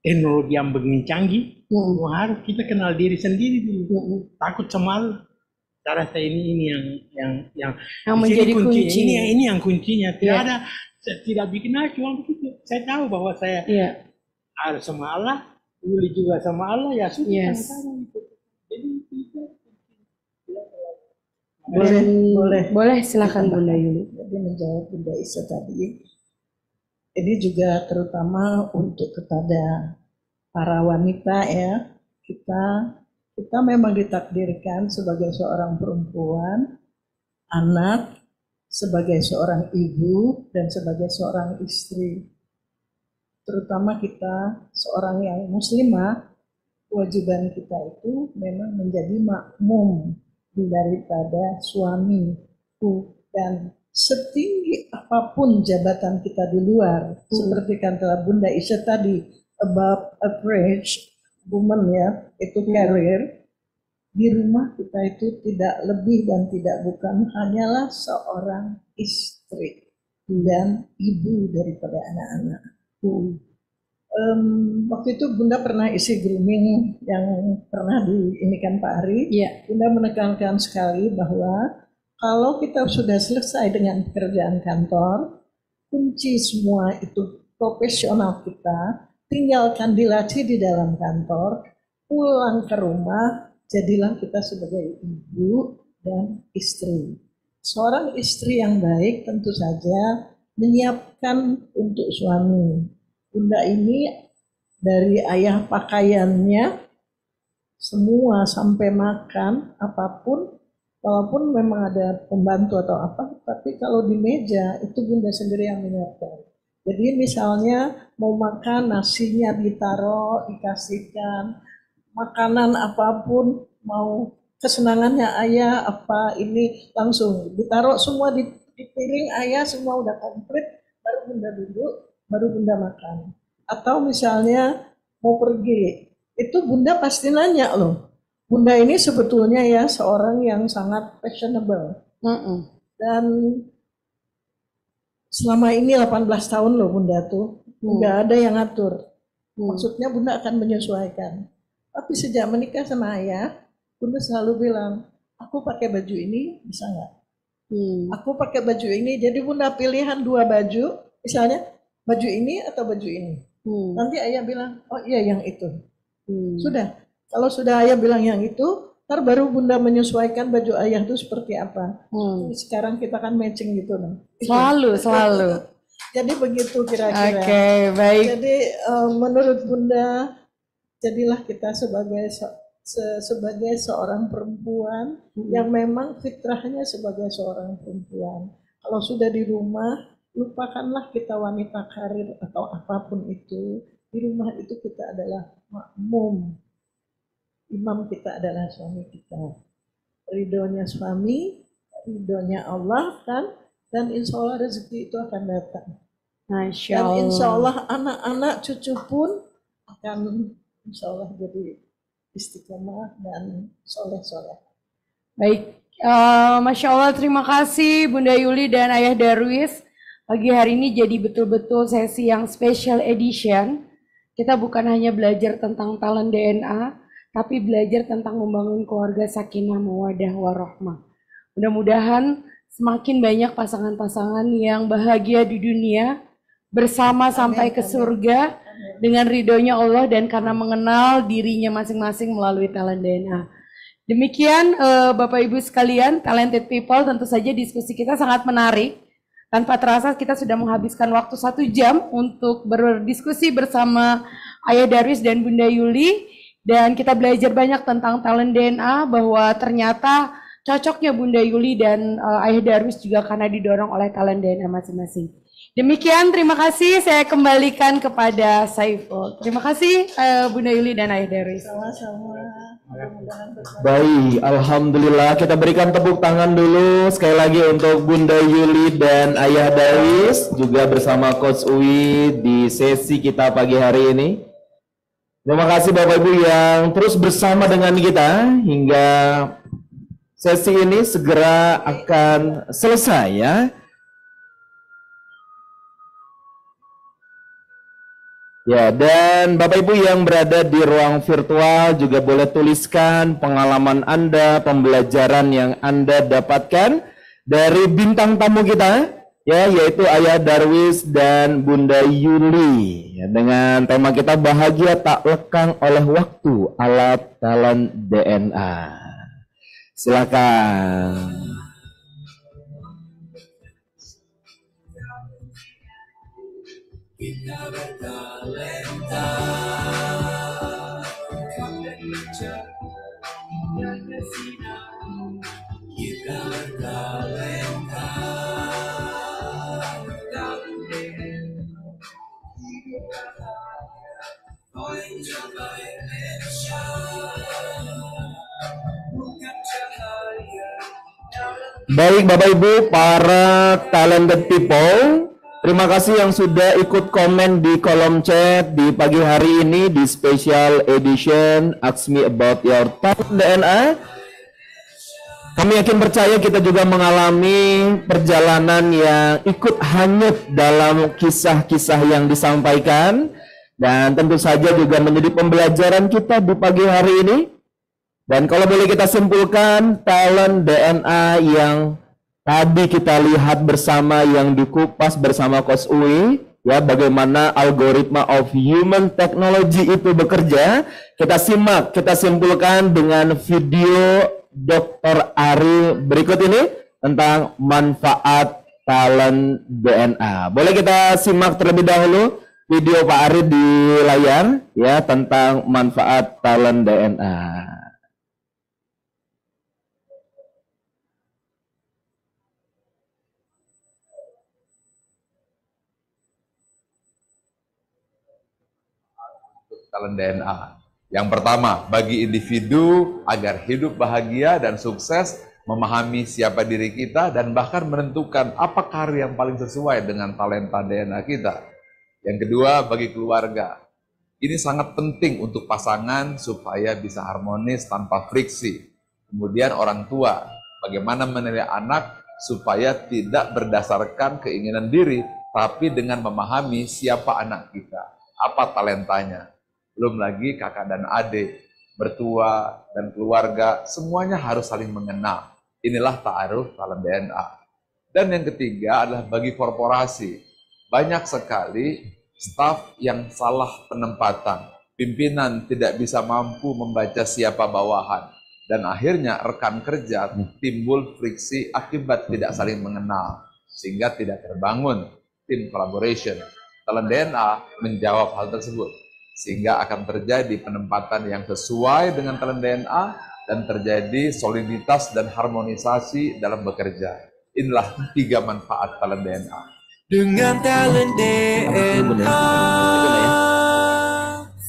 teknologi yang begini canggih, harus kita kenal diri sendiri dulu. Takut sama Allah. Saya rasa ini yang menjadi kunci. Ini yang kuncinya. Tidak ada Saya tidak bikin acuan begitu. Saya tahu bahwa saya harus sama Allah, Yuli juga sama Allah, ya sudah sama-sama itu. Jadi tidak. Boleh silakan Bunda Yuli. Jadi menjawab Bunda Isa tadi, ini juga terutama untuk kepada para wanita ya, kita memang ditakdirkan sebagai seorang perempuan, anak, sebagai seorang ibu dan sebagai seorang istri. Terutama kita seorang yang muslimah, kewajiban kita itu memang menjadi makmum daripada suami, dan setinggi apapun jabatan kita di luar, seperti kata Bunda Isya tadi, above average woman ya, itu career, di rumah kita itu tidak lebih dan tidak bukan hanyalah seorang istri dan ibu daripada anak-anak. Waktu itu Bunda pernah isi grooming yang pernah diinikan Pak Ari. Bunda menekankan sekali bahwa kalau kita sudah selesai dengan pekerjaan kantor, kunci semua itu profesional kita, tinggalkan dilatih di dalam kantor, pulang ke rumah, jadilah kita sebagai ibu dan istri. Seorang istri yang baik tentu saja menyiapkan untuk suami. Bunda ini dari ayah pakaiannya, semua sampai makan, apapun, walaupun memang ada pembantu atau apa, tapi kalau di meja itu Bunda sendiri yang menyiapkan. Jadi misalnya mau makan, nasinya ditaruh, dikasihkan, makanan apapun, mau kesenangannya ayah apa ini langsung ditaruh semua di piring ayah, semua udah komplit, baru Bunda duduk, baru Bunda makan. Atau misalnya mau pergi, itu Bunda pasti nanya loh. Bunda ini sebetulnya ya seorang yang sangat fashionable. Dan selama ini 18 tahun loh Bunda tuh, nggak ada yang ngatur. Maksudnya Bunda akan menyesuaikan. Tapi sejak menikah sama ayah, Bunda selalu bilang, aku pakai baju ini bisa nggak? Aku pakai baju ini, jadi Bunda pilihan 2 baju, misalnya baju ini atau baju ini. Nanti ayah bilang, oh iya yang itu. Sudah, kalau sudah ayah bilang yang itu, ntar baru Bunda menyesuaikan baju ayah itu seperti apa. Sekarang kita kan matching gitu. Selalu. Jadi begitu kira-kira. Oke, baik. Jadi menurut Bunda, jadilah kita sebagai seorang perempuan yang memang fitrahnya sebagai seorang perempuan. Kalau sudah di rumah, lupakanlah kita wanita karir atau apapun itu. Di rumah itu kita adalah makmum. Imam kita adalah suami kita. Ridhonya suami, ridhonya Allah kan, dan insya Allah rezeki itu akan datang. Masya Dan Allah. insya Allah anak-anak cucu pun akan insya Allah jadi istiqomah dan soleh-soleh. Baik, Masya Allah, terima kasih Bunda Yuli dan Ayah Darwis. Pagi hari ini jadi betul-betul sesi yang special edition. Kita bukan hanya belajar tentang talent DNA, tapi belajar tentang membangun keluarga sakinah mawaddah warahmah. Mudah-mudahan semakin banyak pasangan-pasangan yang bahagia di dunia, bersama sampai ke surga dengan ridhonya Allah dan karena mengenal dirinya masing-masing melalui talent DNA. Demikian Bapak Ibu sekalian, talented people, tentu saja diskusi kita sangat menarik. Tanpa terasa kita sudah menghabiskan waktu 1 jam untuk berdiskusi bersama Ayah Darwis dan Bunda Yuli. Dan kita belajar banyak tentang talent DNA, bahwa ternyata cocoknya Bunda Yuli dan Ayah Darwis juga karena didorong oleh talent DNA masing-masing. Demikian, terima kasih. Saya kembalikan kepada Saiful. Terima kasih Bunda Yuli dan Ayah Darwis. Sama-sama. Baik, Alhamdulillah, kita berikan tepuk tangan dulu sekali lagi untuk Bunda Yuli dan Ayah Darwis, juga bersama Coach Uwi di sesi kita pagi hari ini. Terima kasih Bapak Ibu yang terus bersama dengan kita hingga sesi ini segera akan selesai ya. Ya, dan Bapak Ibu yang berada di ruang virtual juga boleh tuliskan pengalaman Anda, pembelajaran yang Anda dapatkan dari bintang tamu kita ya, yaitu Ayah Darwis dan Bunda Yuli, ya, dengan tema kita bahagia tak lekang oleh waktu, alat talent DNA. Silakan. Kita bertalenta, kita bersinar. Kita bertalenta, Baik Bapak Ibu, para talented people, terima kasih yang sudah ikut komen di kolom chat di pagi hari ini di special edition Ask Me About Your Talent DNA. Kami yakin percaya kita juga mengalami perjalanan yang ikut hanyut dalam kisah-kisah yang disampaikan, dan tentu saja juga menjadi pembelajaran kita di pagi hari ini. Dan kalau boleh kita simpulkan, talent DNA yang tadi kita lihat bersama, yang dikupas bersama Coach Uwi, ya, bagaimana algoritma of human technology itu bekerja, kita simak, kita simpulkan dengan video Dr. Ari berikut ini tentang manfaat talent DNA. Boleh kita simak terlebih dahulu video Pak Ari di layar, ya, tentang manfaat talent DNA. Talent DNA. Yang pertama, bagi individu agar hidup bahagia dan sukses, memahami siapa diri kita dan bahkan menentukan apa karir yang paling sesuai dengan talenta DNA kita. Yang kedua, bagi keluarga. Ini sangat penting untuk pasangan supaya bisa harmonis tanpa friksi. Kemudian orang tua, bagaimana menilai anak supaya tidak berdasarkan keinginan diri, tapi dengan memahami siapa anak kita, apa talentanya. Belum lagi kakak dan adik, mertua dan keluarga, semuanya harus saling mengenal. Inilah ta'aruf talent DNA. Dan yang ketiga adalah bagi korporasi. Banyak sekali staf yang salah penempatan. Pimpinan tidak bisa mampu membaca siapa bawahan. Dan akhirnya rekan kerja timbul friksi akibat tidak saling mengenal. Sehingga tidak terbangun tim collaboration. Talent DNA menjawab hal tersebut. Sehingga akan terjadi penempatan yang sesuai dengan talent DNA dan terjadi soliditas dan harmonisasi dalam bekerja. Inilah 3 manfaat talent DNA. dengan talent DNA.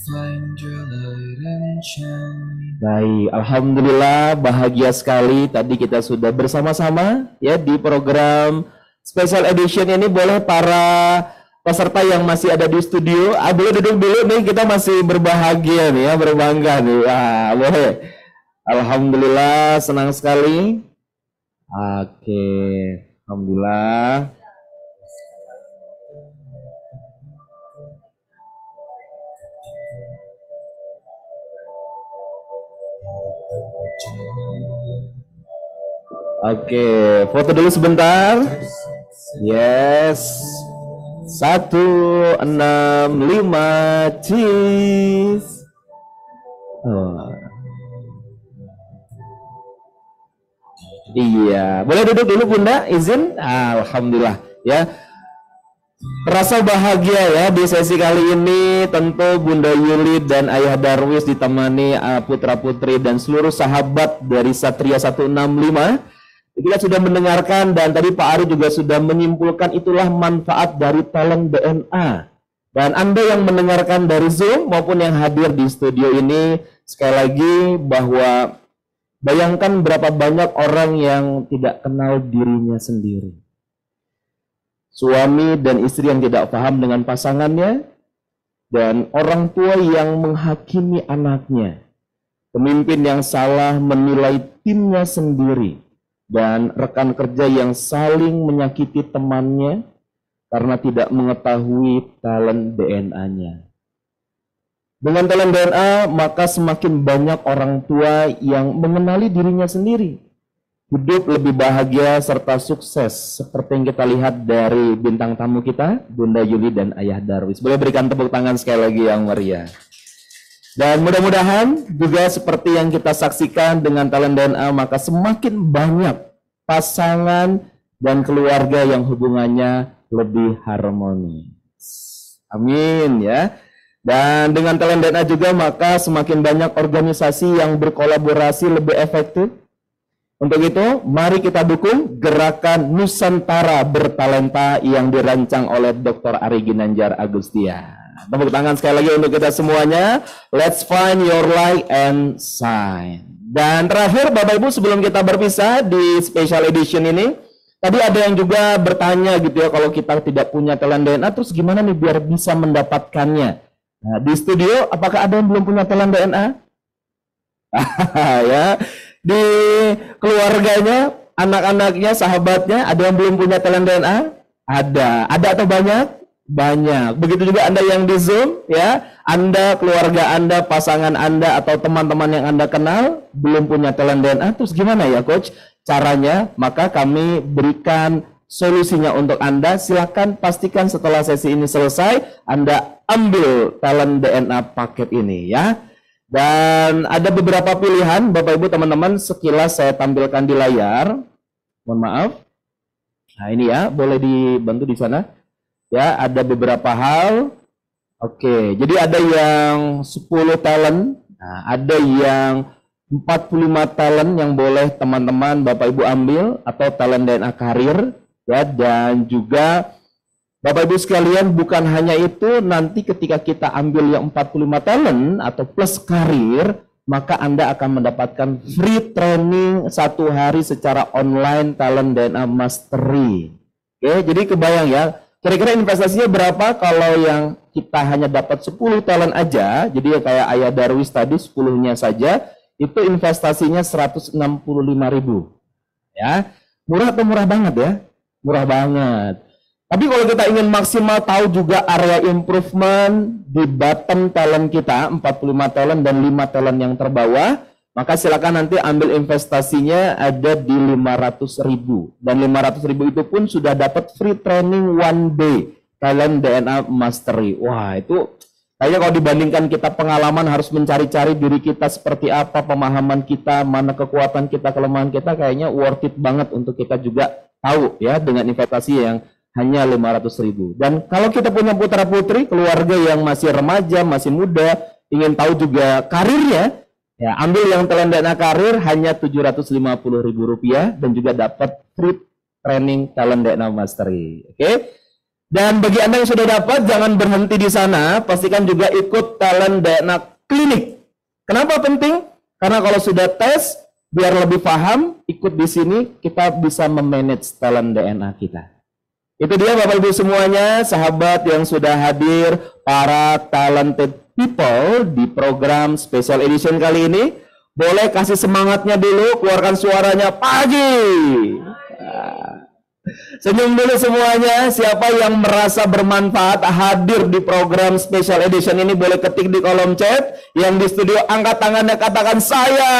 Find your light and shine. Baik, alhamdulillah bahagia sekali tadi kita sudah bersama-sama ya di program special edition ini. Boleh para peserta yang masih ada di studio, boleh duduk dulu nih, kita masih berbahagia nih ya, berbangga nih. Wah, boleh. Alhamdulillah, senang sekali. Oke, alhamdulillah. Oke, foto dulu sebentar. Yes. 165 cheese. Oh. Iya, boleh duduk dulu Bunda, izin. Alhamdulillah ya. Rasa bahagia ya di sesi kali ini, tentu Bunda Yuli dan Ayah Darwis ditemani putra-putri dan seluruh sahabat dari Satria 165. Kita sudah mendengarkan dan tadi Pak Ari juga sudah menyimpulkan itulah manfaat dari talent DNA. Dan Anda yang mendengarkan dari Zoom maupun yang hadir di studio ini, sekali lagi bahwa bayangkan berapa banyak orang yang tidak kenal dirinya sendiri. Suami dan istri yang tidak paham dengan pasangannya, dan orang tua yang menghakimi anaknya. Pemimpin yang salah menilai timnya sendiri. Dan rekan kerja yang saling menyakiti temannya karena tidak mengetahui talent DNA-nya. Dengan talent DNA, maka semakin banyak orang tua yang mengenali dirinya sendiri hidup lebih bahagia serta sukses seperti yang kita lihat dari bintang tamu kita, Bunda Yuli dan Ayah Darwis. Boleh berikan tepuk tangan sekali lagi yang meriah. Dan mudah-mudahan juga seperti yang kita saksikan dengan talent DNA, maka semakin banyak pasangan dan keluarga yang hubungannya lebih harmonis. Amin ya. Dan dengan talent DNA juga maka semakin banyak organisasi yang berkolaborasi lebih efektif. Untuk itu, mari kita dukung gerakan Nusantara Bertalenta yang dirancang oleh Dr. Ari Ginanjar Agustia. Tepuk tangan sekali lagi untuk kita semuanya. Let's find your light and shine. Dan terakhir, Bapak Ibu, sebelum kita berpisah di special edition ini, tadi ada yang juga bertanya gitu ya, kalau kita tidak punya talent DNA, terus gimana nih biar bisa mendapatkannya? Nah, di studio, apakah ada yang belum punya talent DNA? Ya. Di keluarganya, anak-anaknya, sahabatnya, ada yang belum punya talent DNA? Ada. Ada atau banyak? Banyak. Begitu juga Anda yang di Zoom, ya. Anda, keluarga Anda, pasangan Anda, atau teman-teman yang Anda kenal, belum punya talent DNA. Terus gimana ya, Coach? Caranya, maka kami berikan solusinya untuk Anda. Silakan pastikan setelah sesi ini selesai, Anda ambil talent DNA paket ini, ya. Dan ada beberapa pilihan, Bapak Ibu teman-teman, sekilas saya tampilkan di layar. Mohon maaf. Nah ini ya, boleh dibantu di sana. Ya, ada beberapa hal. Oke, jadi ada yang 10 talent, nah, ada yang 45 talent yang boleh teman-teman Bapak Ibu ambil, atau talent DNA karir. Ya, dan juga Bapak Ibu sekalian, bukan hanya itu, nanti ketika kita ambil yang 45 talent atau plus karir, maka Anda akan mendapatkan free training 1 hari secara online talent DNA mastery. Oke, jadi kebayang ya, kira-kira investasinya berapa kalau yang kita hanya dapat 10 talent aja, jadi kayak Ayah Darwis tadi 10-nya saja, itu investasinya 165.000. Ya, murah atau murah banget ya? Murah banget. Tapi kalau kita ingin maksimal tahu juga area improvement di bottom talent kita, 45 talent dan 5 talent yang terbawah, maka silakan nanti ambil investasinya ada di 500.000. Dan 500.000 itu pun sudah dapat free training 1 day talent DNA mastery. Wah, itu kayaknya kalau dibandingkan kita pengalaman harus mencari-cari diri kita seperti apa, pemahaman kita, mana kekuatan kita, kelemahan kita, kayaknya worth it banget untuk kita juga tahu ya dengan investasi yang hanya 500.000. Dan kalau kita punya putra-putri, keluarga yang masih remaja, masih muda, ingin tahu juga karirnya, ya ambil yang talent DNA karir hanya Rp750.000 dan juga dapat free training talent DNA mastery. Oke? Dan bagi Anda yang sudah dapat, jangan berhenti di sana, pastikan juga ikut talent DNA klinik. Kenapa penting? Karena kalau sudah tes, biar lebih paham, ikut di sini kita bisa memanage talent DNA kita. Itu dia Bapak Ibu semuanya, sahabat yang sudah hadir, para talented people di program special edition kali ini. Boleh kasih semangatnya dulu, keluarkan suaranya pagi. Senyum dulu semuanya. Siapa yang merasa bermanfaat hadir di program special edition ini boleh ketik di kolom chat. Yang di studio angkat tangannya, katakan saya.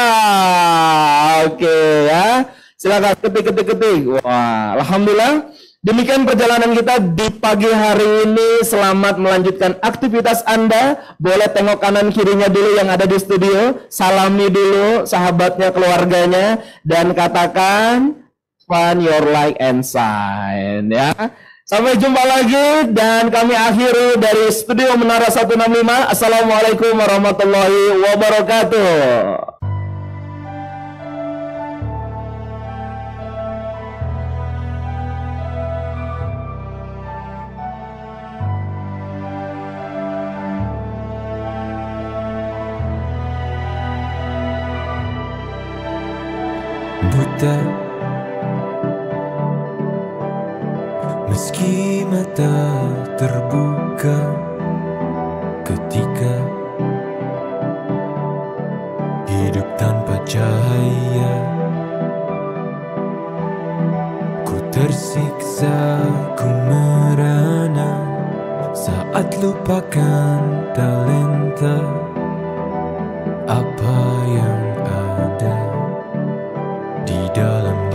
Oke ya, silakan ketik. Wah, alhamdulillah. Demikian perjalanan kita di pagi hari ini. Selamat melanjutkan aktivitas Anda. Boleh tengok kanan kirinya dulu yang ada di studio. Salami dulu sahabatnya, keluarganya. Dan katakan, find your light and shine. Ya. Sampai jumpa lagi. Dan kami akhiri dari studio Menara 165. Assalamualaikum warahmatullahi wabarakatuh. Buta, meski mata terbuka ketika hidup tanpa cahaya, ku tersiksa, ku merana saat lupakan talenta apa yang ada di dalam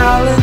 challenge